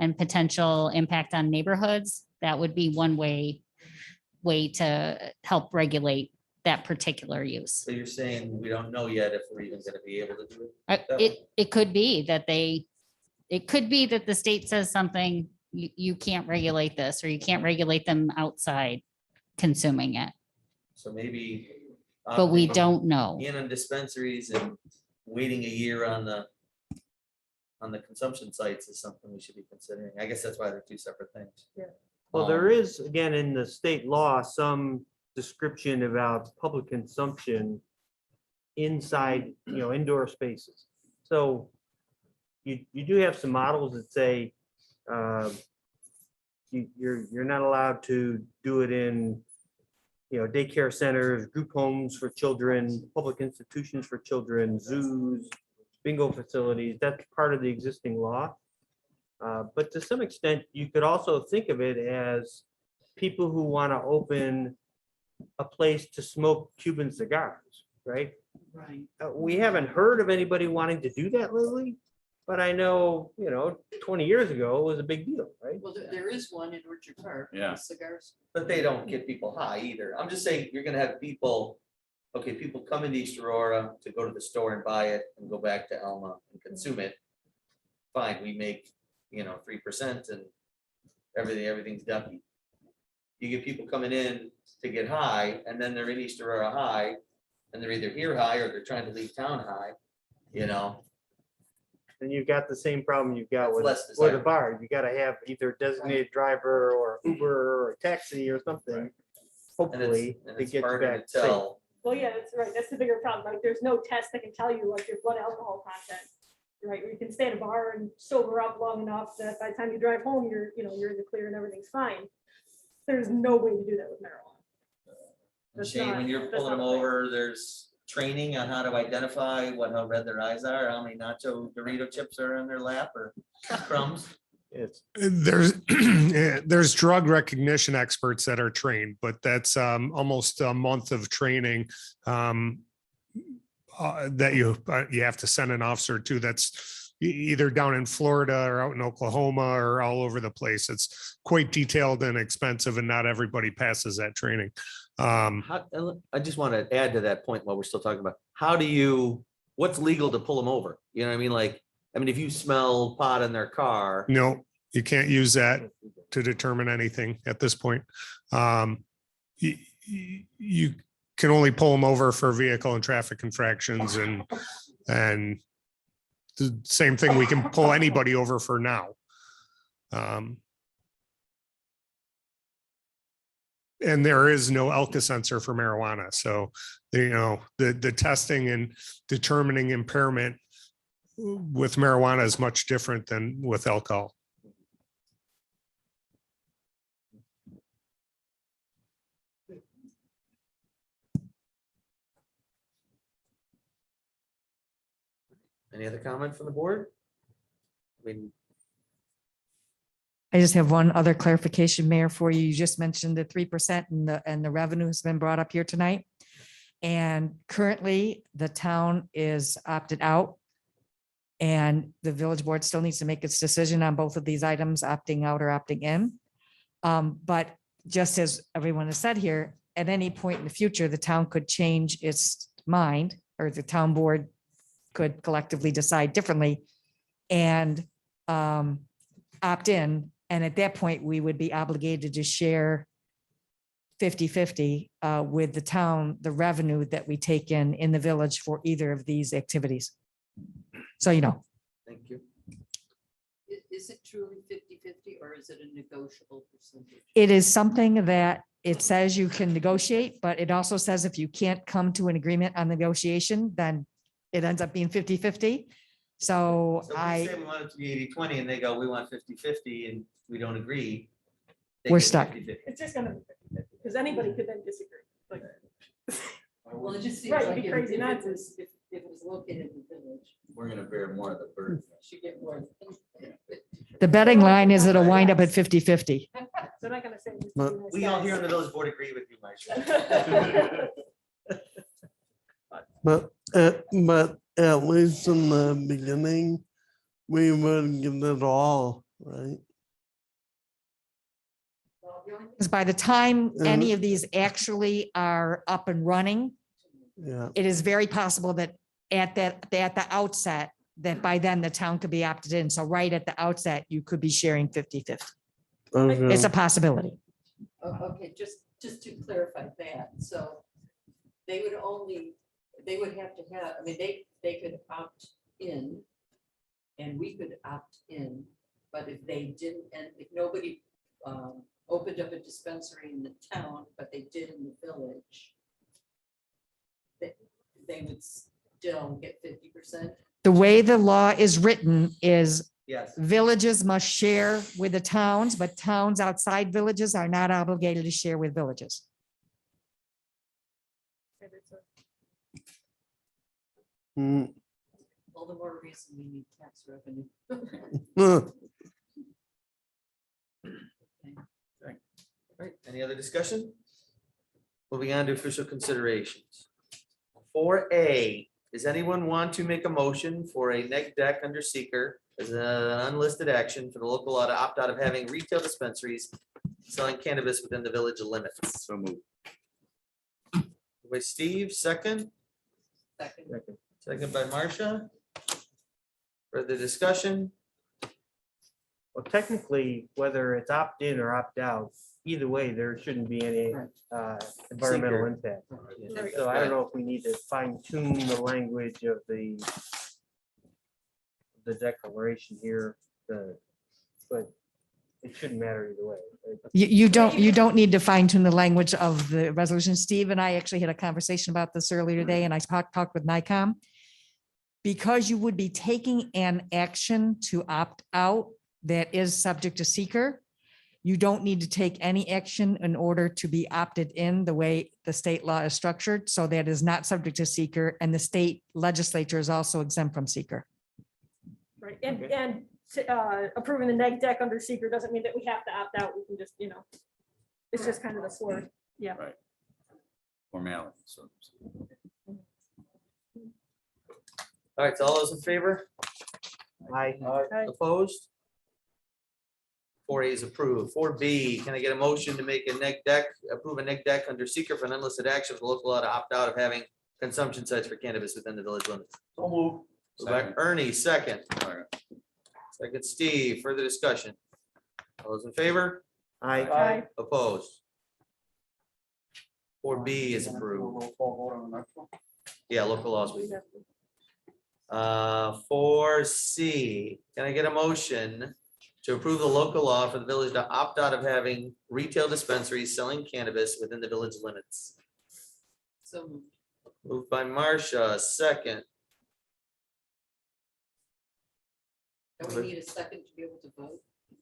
and potential impact on neighborhoods. That would be one way to help regulate that particular use. So you're saying we don't know yet if we're even gonna be able to do it? that way? It could be that it could be that the state says something, you can't regulate this, or you can't regulate them outside consuming it, So maybe. but we opting don't know. In on dispensaries and waiting a year on the consumption sites is something we should be considering. I guess that's why they're two separate things. Well, there is, again, in the state law, some description about public consumption inside, indoor spaces. So you do have some models that say you're not allowed to do it in, daycare centers, group homes for children, public institutions for children, zoos, bingo facilities. That's part of the existing law. But to some extent, you could also think of it as people who want to open a place to smoke Cuban cigars, right? Right. We haven't heard of anybody wanting to do that lately, but I know, 20 years ago it was a big deal, right? Well, there is one in Orchard Park. Yeah. Cigars. But they don't get people high either. I'm just saying, you're gonna have people, okay, people come into East Aurora to go to the store and buy it and go back to Alma and consume it. Fine, we make, 3% and everything's ducky. You get people coming in to get high, and then they're in East Aurora high, and they're either here high or they're trying to leave town high, And you've got the same problem you've got That's with less a desirable. bar. You gotta have either a designated driver or Uber or a taxi or something. And Hopefully, and to it's get you harder back to safe. tell. Well, yeah, that's right. That's the bigger problem, right? There's no test that can tell you like your blood alcohol content. Right? You can stay at a bar and sober up long enough that by the time you drive home, you're in the clear and everything's fine. There's no way to do that with marijuana. That's Shane, when not- you're that's pulling not them a thing. over, there's training on how to identify how red their eyes are, how many nacho Dorito chips are in their lap or crumbs. It's There's drug recognition experts that are trained, but that's almost a month of training that you have to send an officer to. That's either down in Florida or out in Oklahoma or all over the place. It's quite detailed and expensive, and not everybody passes that training. I just want to add to that point while we're still talking about, what's legal to pull them over? You know what I mean? Like, if you smell pot in their car. No, you can't use that to determine anything at this point. You can only pull them over for vehicle and traffic infractions, and the same thing we can pull anybody over for now. And there is no Elka sensor for marijuana. So, the testing and determining impairment with marijuana is much different than with alcohol. Any other comment from the board? I just have one other clarification, Mayor, for you. You just mentioned the 3% and the revenue has been brought up here tonight. And currently, the town is opted out And the village board still needs to make its decision on both of these items, opting out or opting in. But just as everyone has said here, at any point in the future, the town could change its mind, or the town board could collectively decide differently and opt in. And at that point, we would be obligated to share 50-50 with the town, the revenue that we take in the village for either of these activities. So, you know, Thank you. Is it truly 50-50 or is it a negotiable percentage? it is something that it says you can negotiate, but it also says if you can't come to an agreement on negotiation, then it ends up being 50-50. So So if we say we want it to be 80-20 and they go, we want 50-50 and we don't agree. they We're get stuck. 50-50. It's just gonna be 50-50, because anybody could then disagree. Like, Well, it just seems Right, like it'd be if crazy if not it to. was, if it was located in the village, We're gonna bear more of the burden. should get more. The betting line is it'll wind up at 50-50. They're not gonna say. We all here on the village board agree with you, Mike. But at least in the beginning, we would get it all, right? Because by the time any of these actually are up and running, Yeah. it is very possible that at the outset, that by then the town could be opted in. So right at the outset, you could be sharing 50-50. Okay. It's a possibility. Okay, just to clarify that, so they would have to have, I mean, they could opt in and we could opt in, but if they didn't, and if nobody opened up a dispensary in the town, but they did in the village, they would still get 50%. The way the law is written is Yes. villages must share with the towns, but towns outside villages are not obligated to share with villages. Mm. All the more reason we need tax revenue. Right, any other discussion? Moving on to official considerations. 4A, does anyone want to make a motion for a neg deck under seeker as an unlisted action for the local law to opt out of having retail dispensaries selling cannabis within the village limits? So move. By Steve, second. Second by Marcia. Further discussion? Well, technically, whether it's opt in or opt out, either way, there shouldn't be any environmental Seeker. impact. So I don't know if we need to fine tune the language of the declaration here, but it shouldn't matter either way. You don't need to fine tune the language of the resolution. Steve and I actually had a conversation about this earlier today, and I talked with NICOM. Because you would be taking an action to opt out that is subject to seeker, you don't need to take any action in order to be opted in the way the state law is structured. So that is not subject to seeker, and the state legislature is also exempt from seeker. Right, and approving the neg deck under seeker doesn't mean that we have to opt out. We can just, it's just kind of the sword. Yeah. Right. Formality, so. All right, so all those in favor? Aye. Opposed? 4A is approved. 4B, can I get a motion to make a neg deck, approve a neg deck under seeker for an unlisted action for local law to opt out of having consumption sites for cannabis within the village limits? So move. Moved by Second. Ernie, second. All right. Second, Steve. Further discussion? All those in favor? Aye. Opposed? 4B is approved. Yeah, local laws. 4C, can I get a motion to approve the local law for the village to opt out of having retail dispensaries selling cannabis within the village limits? So moved. Moved by Marcia, second. Do we need a second to be able to vote?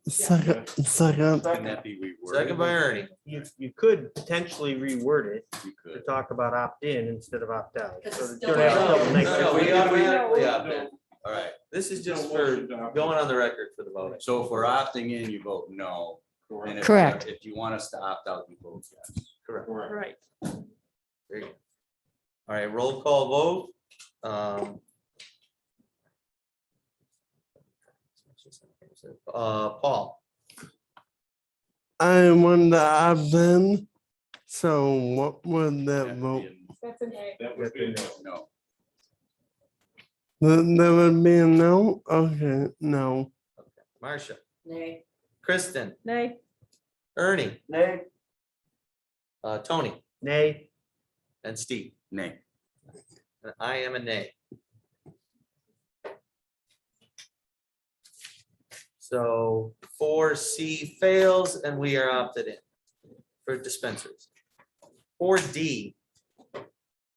Second. Can that be reworded? Second by Ernie. You could potentially reword it You to could. talk about opt in instead of opt out. Because So it's that still you don't have valid. double negative. No, we automatically opt in. All right. This is just for going on the record for the vote. So if we're opting in, you vote no. And if- Correct. If you want us to opt out, you vote yes. Correct. Right. There you go. All right, roll call vote. Paul, I want to opt in. So what would that vote? That's a nay. That would be no. That would be a no? Okay, no. Marcia, Nay. Kristen, Nay. Ernie, Nay. Tony, Nay. and Steve. Nay. And I am a nay. So 4C fails and we are opted in for dispensaries. 4D.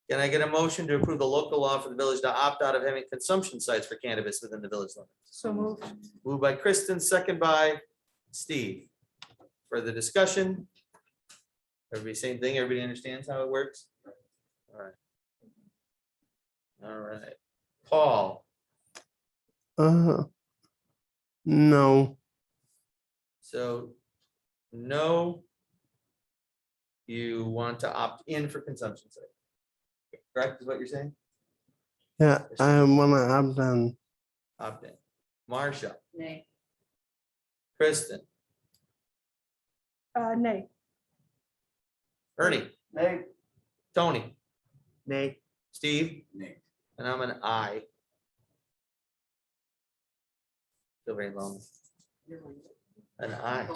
Can I get a motion to approve the local law for the village to opt out of having consumption sites for cannabis within the village limits? So moved. Moved by Kristen, second by Steve. Further discussion? Everybody same thing? Everybody understands how it works? All right. All right. Paul, No. so no. You want to opt in for consumption site. Correct is what you're saying? Yeah, I want to opt in. Opt in. Marcia, Nay. Kristen, Nay. Ernie, Nay. Tony, Nay. Steve, Nay. and I'm an I. Feel very lonely. An I.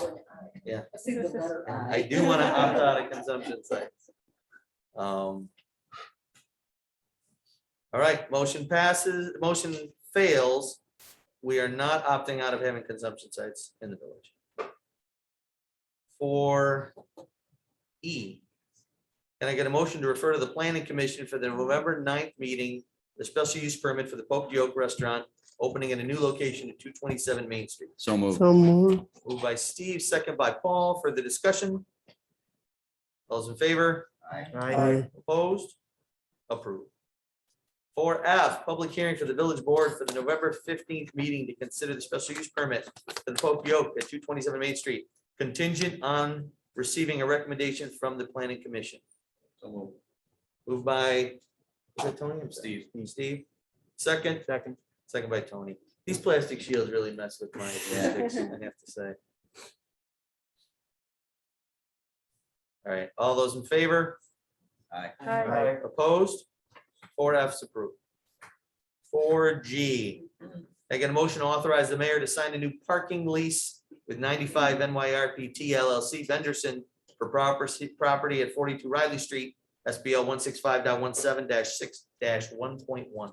Yeah. I see the letter I. I do want to opt out of consumption sites. All right, motion passes, motion fails. We are not opting out of having consumption sites in the village. For E, can I get a motion to refer to the planning commission for the November 9th meeting, the special use permit for the Poke Yoke Restaurant opening in a new location at 227 Main Street? So moved. So moved. Moved by Steve, second by Paul. For the discussion. Those in favor? Aye. Opposed? Approved. 4F, public hearing for the village board for the November 15th meeting to consider the special use permit for the Poke Yoke at 227 Main Street, contingent on receiving a recommendation from the planning commission. So moved. Moved by, is it Tony? Steve. Steve. Second. Second by Tony. These plastic shields really mess with my aesthetics, I have to say. All right, all those in favor? Aye. Aye. Opposed? 4F's approved. 4G. I get a motion to authorize the mayor to sign a new parking lease with 95 NYRPT LLC Benderson for property at 42 Riley Street, SBL 165.17-6-1.1.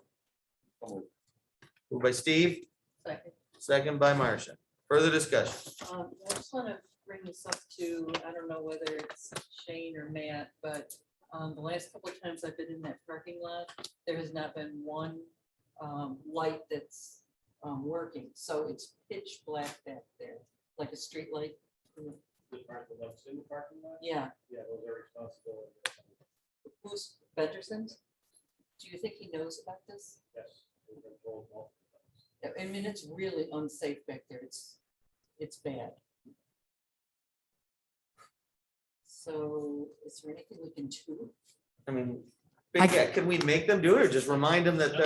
Moved by Steve, Second. second by Marcia. Further discussion. I just want to bring this up to, I don't know whether it's Shane or Matt, but the last couple of times I've been in that parking lot, there has not been one light that's working. So it's pitch black back there, like a street light. Yeah. Yeah, those are responsible. Who's Benderson's? Do you think he knows about this? Yes. I mean, it's really unsafe back there. It's bad. So is there anything we can do? I mean, yeah, can we make them do it or just remind them that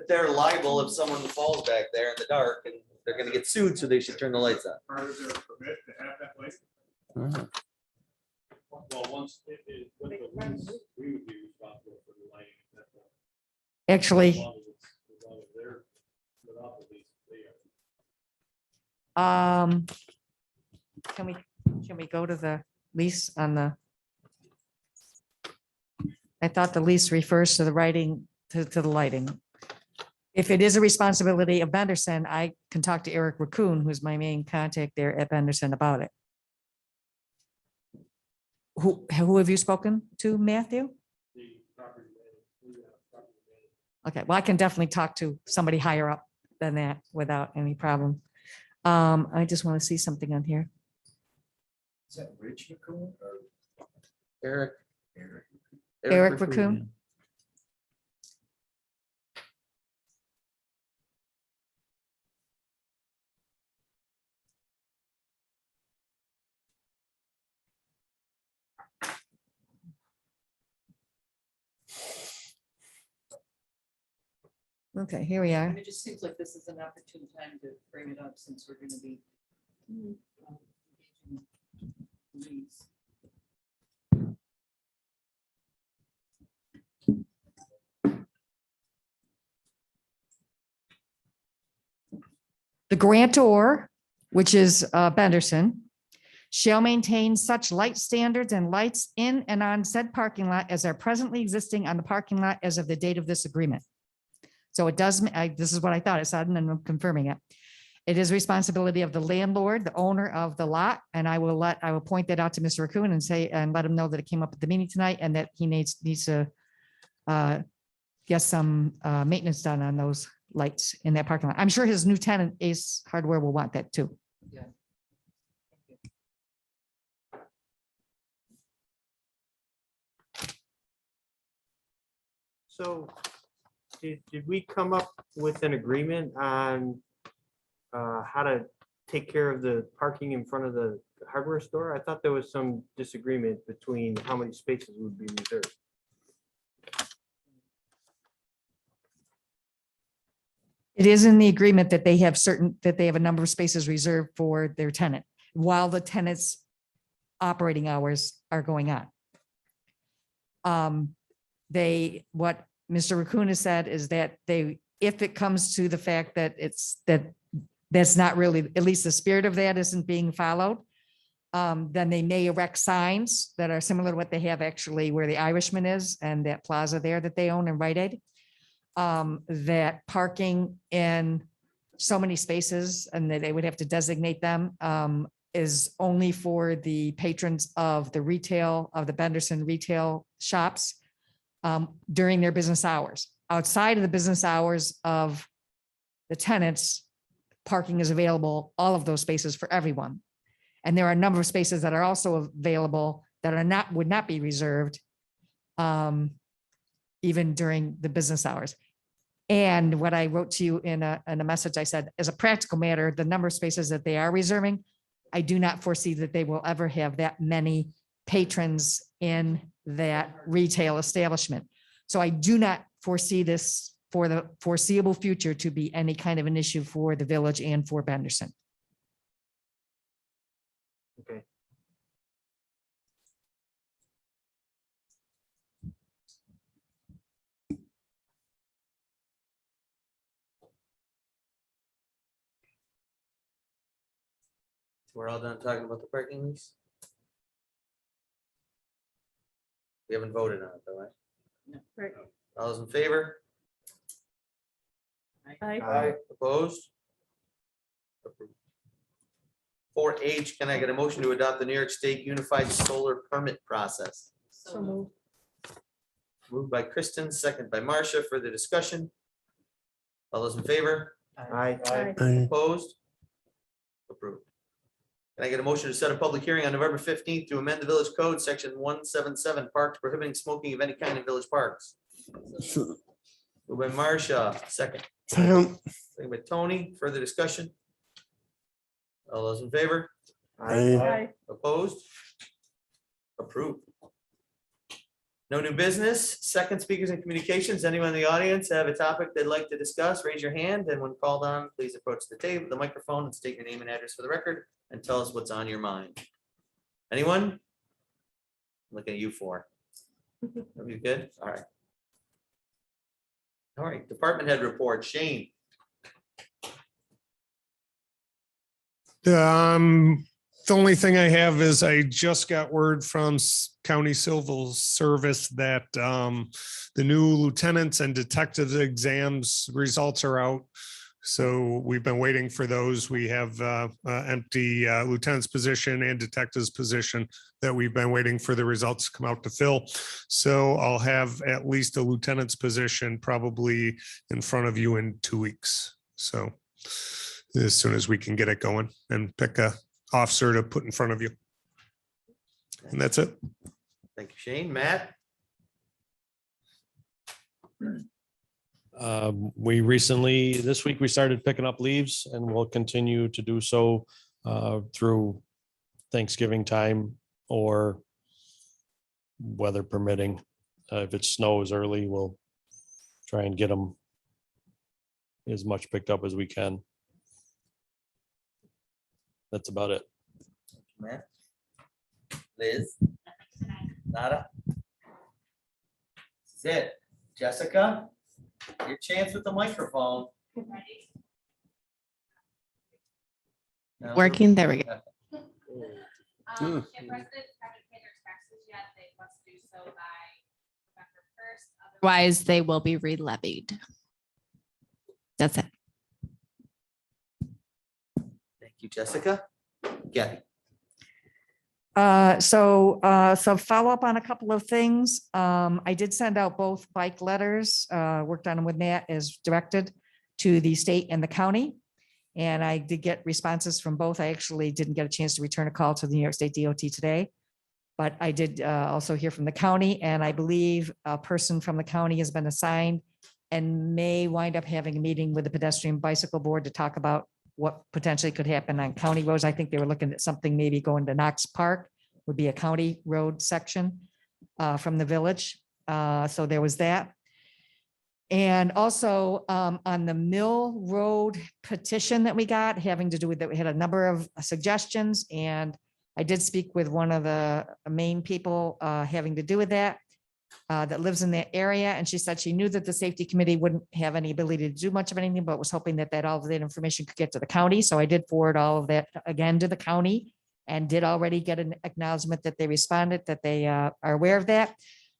they're liable if someone falls back there in the dark and they're gonna get sued, so they should turn the lights on. Part of their permit to have that light? Well, once it is with the lease, we would be responsible for the lighting. Actually, As long as they're without the lease, they are. can we go to the lease on the? I thought the lease refers to the writing, to the lighting. If it is a responsibility of Benderson, I can talk to Eric Raccoon, who's my main contact there at Benderson about it. Who have you spoken to, Matthew? Okay, well, I can definitely talk to somebody higher up than that without any problem. I just want to see something on here. Is that Rich McCoon or Eric. Eric Raccoon. Okay, here we are. And it just seems like this is an opportune time to bring it up since we're gonna be. engaging these. The grantor, which is Benderson, shall maintain such light standards and lights in and on said parking lot as are presently existing on the parking lot as of the date of this agreement. So it does, this is what I thought it said, and I'm confirming it. It is responsibility of the landlord, the owner of the lot, and I will point that out to Mr. Raccoon and say, and let him know that it came up at the meeting tonight and that he needs to get some maintenance done on those lights in that parking lot. I'm sure his new tenant, Ace Hardware, will want that too. Yeah. So did we come up with an agreement on how to take care of the parking in front of the hardware store? I thought there was some disagreement between how many spaces would be reserved. It is in the agreement that they have a number of spaces reserved for their tenant while the tenant's operating hours are going on. What Mr. Raccoon has said is that if it comes to the fact that that's not really, at least the spirit of that isn't being followed, then they may erect signs that are similar to what they have actually where the Irishman is and that plaza there that they own in Rite Aid. That parking in so many spaces and that they would have to designate them is only for the patrons of the Benderson retail shops during their business hours. Outside of the business hours of the tenants, parking is available, all of those spaces for everyone. And there are a number of spaces that are also available that would not be reserved even during the business hours. And what I wrote to you in a message, I said, as a practical matter, the number of spaces that they are reserving, I do not foresee that they will ever have that many patrons in that retail establishment. So I do not foresee this for the foreseeable future to be any kind of an issue for the village and for Benderson. Okay. We're all done talking about the parking lease? We haven't voted on it though, right? Right. All those in favor? Aye. Opposed? 4H, can I get a motion to adopt the New York State Unified Solar Permit Process? So moved. Moved by Kristen, second by Marcia. Further discussion? All those in favor? Aye. Opposed? Approved. Can I get a motion to set a public hearing on November 15th to amend the village code, section 177, parks prohibiting smoking of any kind in village parks? Moved by Marcia, second. Second. Second by Tony. Further discussion? All those in favor? Aye. Opposed? Approved. No new business. Second, speakers and communications. Anyone in the audience have a topic they'd like to discuss? Raise your hand, and when called on, please approach the table, the microphone, and state your name and address for the record, and tell us what's on your mind. Anyone? Looking at you four. Are you good? All right. All right, department head report. Shane. The only thing I have is I just got word from County Civil Service that the new lieutenants and detectives exams results are out. So we've been waiting for those. We have empty lieutenant's position and detective's position that we've been waiting for the results to come out to fill. So I'll have at least a lieutenant's position probably in front of you in 2 weeks. So as soon as we can get it going and pick a officer to put in front of you. And that's it. Thank you, Shane. Matt? We recently, this week, we started picking up leaves and we'll continue to do so through Thanksgiving time or weather permitting. If it snows early, we'll try and get them as much picked up as we can. That's about it. Matt? Liz? Nada? That's it. Jessica? Your chance with the microphone. No? Working, there we go. Hmm. Otherwise, they will be re-levied. That's it. Thank you, Jessica. Gabby? So follow up on a couple of things. I did send out both bike letters, worked on them with Matt as directed to the state and the county. And I did get responses from both. I actually didn't get a chance to return a call to the New York State DOT today. But I did also hear from the county, and I believe a person from the county has been assigned and may wind up having a meeting with the pedestrian bicycle board to talk about what potentially could happen on county roads. I think they were looking at something maybe going to Knox Park would be a county road section from the village. So there was that. And also on the Mill Road petition that we got having to do with that, we had a number of suggestions, and I did speak with one of the main people having to do with that lives in that area. And she said she knew that the safety committee wouldn't have any ability to do much of anything, but was hoping that all of that information could get to the county. So I did forward all of that again to the county and did already get an acknowledgement that they responded, that they are aware of that.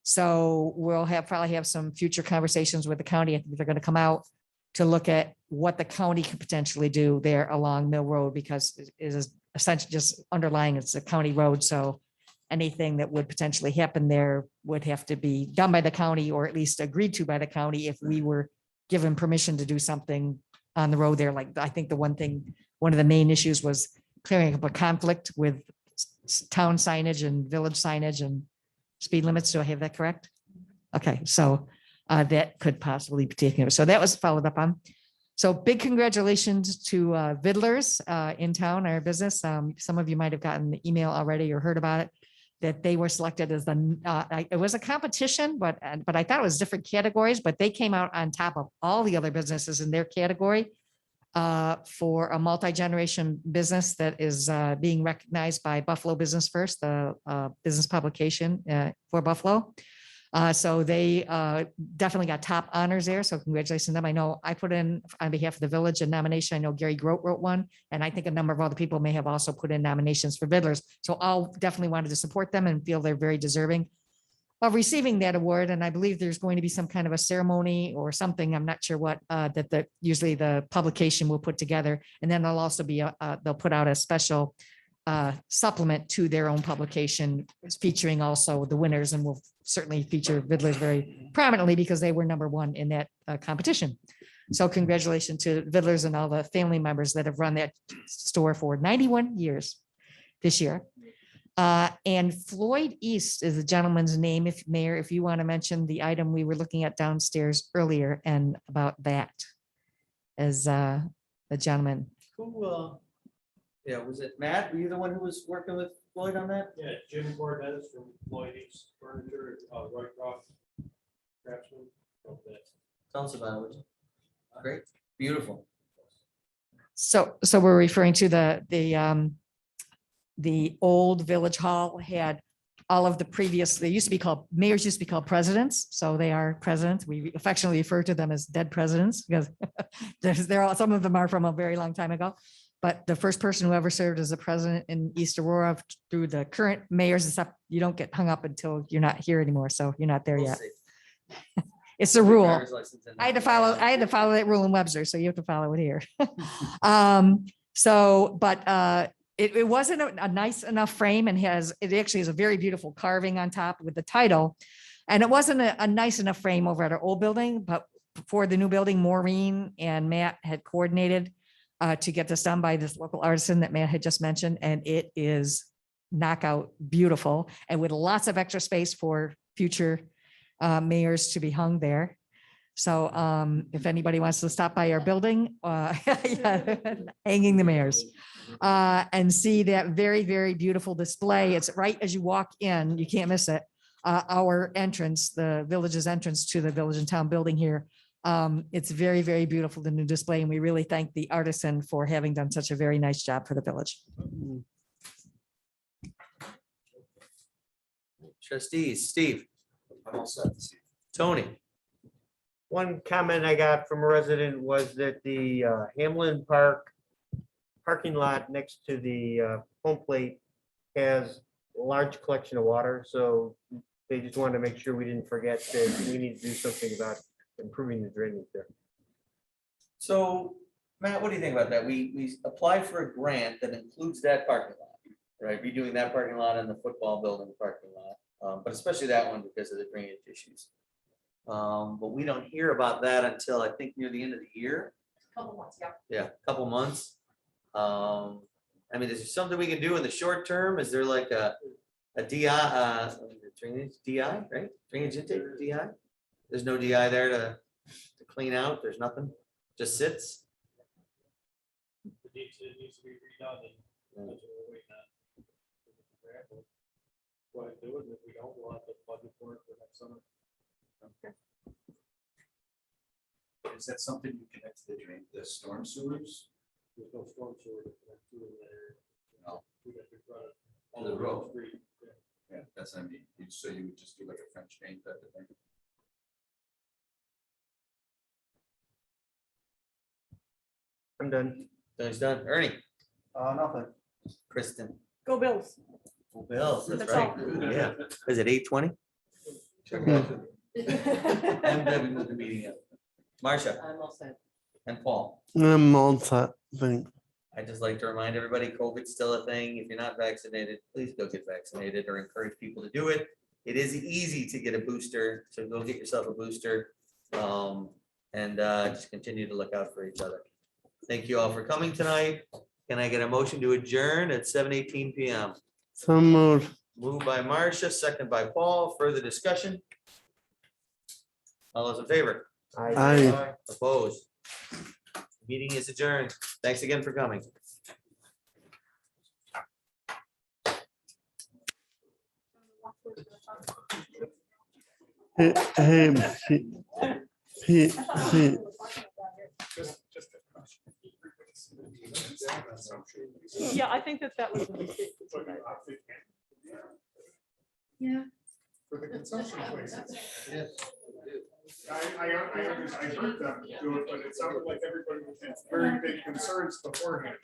So we'll probably have some future conversations with the county. I think they're going to come out to look at what the county could potentially do there along Mill Road, because it is essentially just underlying it's a county road. So anything that would potentially happen there would have to be done by the county, or at least agreed to by the county if we were given permission to do something on the road there. Like, I think one of the main issues was clearing up a conflict with town signage and village signage and speed limits. Do I have that correct? Okay, so that could possibly be taken. So that was followed up on. So big congratulations to Vidlers in town, our business. Some of you might have gotten the email already or heard about it, that they were selected as it was a competition, but I thought it was different categories, but they came out on top of all the other businesses in their category for a multi-generation business that is being recognized by Buffalo Business First, the business publication for Buffalo. So they definitely got top honors there. So congratulations to them. I know I put in on behalf of the village a nomination. I know Gary Grote wrote one, and I think a number of other people may have also put in nominations for Vidlers. So I'll definitely wanted to support them and feel they're very deserving of receiving that award. And I believe there's going to be some kind of a ceremony or something, I'm not sure what, that usually the publication will put together. And then there'll also be, they'll put out a special supplement to their own publication featuring also the winners, and will certainly feature Vidlers very prominently because they were number one in that competition. So congratulations to Vidlers and all the family members that have run that store for 91 years this year. And Floyd East is the gentleman's name. If Mayor, if you want to mention the item we were looking at downstairs earlier and about that as the gentleman. Who, yeah, was it Matt? Were you the one who was working with Floyd on that? Yeah, Jim Cortez from Floyd East Furniture, Roycroft Craftsman. Tell us about it. Great, beautiful. So we're referring to the old village hall had all of the previous, mayors used to be called presidents. So they are presidents. We affectionately refer to them as dead presidents because some of them are from a very long time ago. But the first person who ever served as a president in East Aurora through the current mayors, except you don't get hung up until you're not here anymore. So you're not there yet. It's a rule. I had to follow that rule in Webster, so you have to follow it here. It wasn't a nice enough frame, and it actually has a very beautiful carving on top with the title. And it wasn't a nice enough frame over at our old building, but for the new building, Maureen and Matt had coordinated to get this done by this local artisan that Matt had just mentioned. And it is knockout beautiful, and with lots of extra space for future mayors to be hung there. So if anybody wants to stop by our building, hanging the mayors, and see that very, very beautiful display. It's right as you walk in, you can't miss it. Our entrance, the village's entrance to the Village and Town building here, It's very, very beautiful, the new display, and we really thank the artisan for having done such a very nice job for the village. Trustees, Steve. Tony. One comment I got from a resident was that the Hamlin Park parking lot next to the home plate has a large collection of water, so they just wanted to make sure we didn't forget that we need to do something about improving the drainage there. So Matt, what do you think about that? We applied for a grant that includes that parking lot, right? Redoing that parking lot and the football building parking lot, but especially that one because of the drainage issues. But we don't hear about that until I think near the end of the year. Couple months, yeah. Yeah, a couple months. I mean, is there something we can do in the short term? Is there like a DI, drainage, DI, right? Drainage intake, DI? There's no DI there to clean out. There's nothing, just sits. It needs to be redone, and that's what we're waiting on. What I do, and if we don't, we'll have to budget for it for next summer. Is that something you connect to the storm sewers? There's no storm sewer to connect to in there. No. We got to run it To all the over road. street. Yeah. Yeah, that's, I mean, so you would just do like a French paint type of thing. I'm done. Tony's done. Ernie, Nothing. Kristen, Go Bills. Bill, that's That's right. all. Yeah. Is it 8:20? I'm good. We moved the meeting up. Marcia I'm all set. and Paul. I'm all set, thank. I'd just like to remind everybody, COVID's still a thing. If you're not vaccinated, please go get vaccinated or encourage people to do it. It is easy to get a booster, so go get yourself a booster. And just continue to look out for each other. Thank you all for coming tonight. Can I get a motion to adjourn at 7:18 PM? So moved. Moved by Marcia, second by Paul. Further discussion? All those in favor? Aye. Opposed? Meeting is adjourned. Thanks again for coming. Hey, Pete, Pete. Yeah, I think that was a mistake. Yeah. For the consumption places. Yes. I heard them do it, but it sounded like everybody had very big concerns beforehand.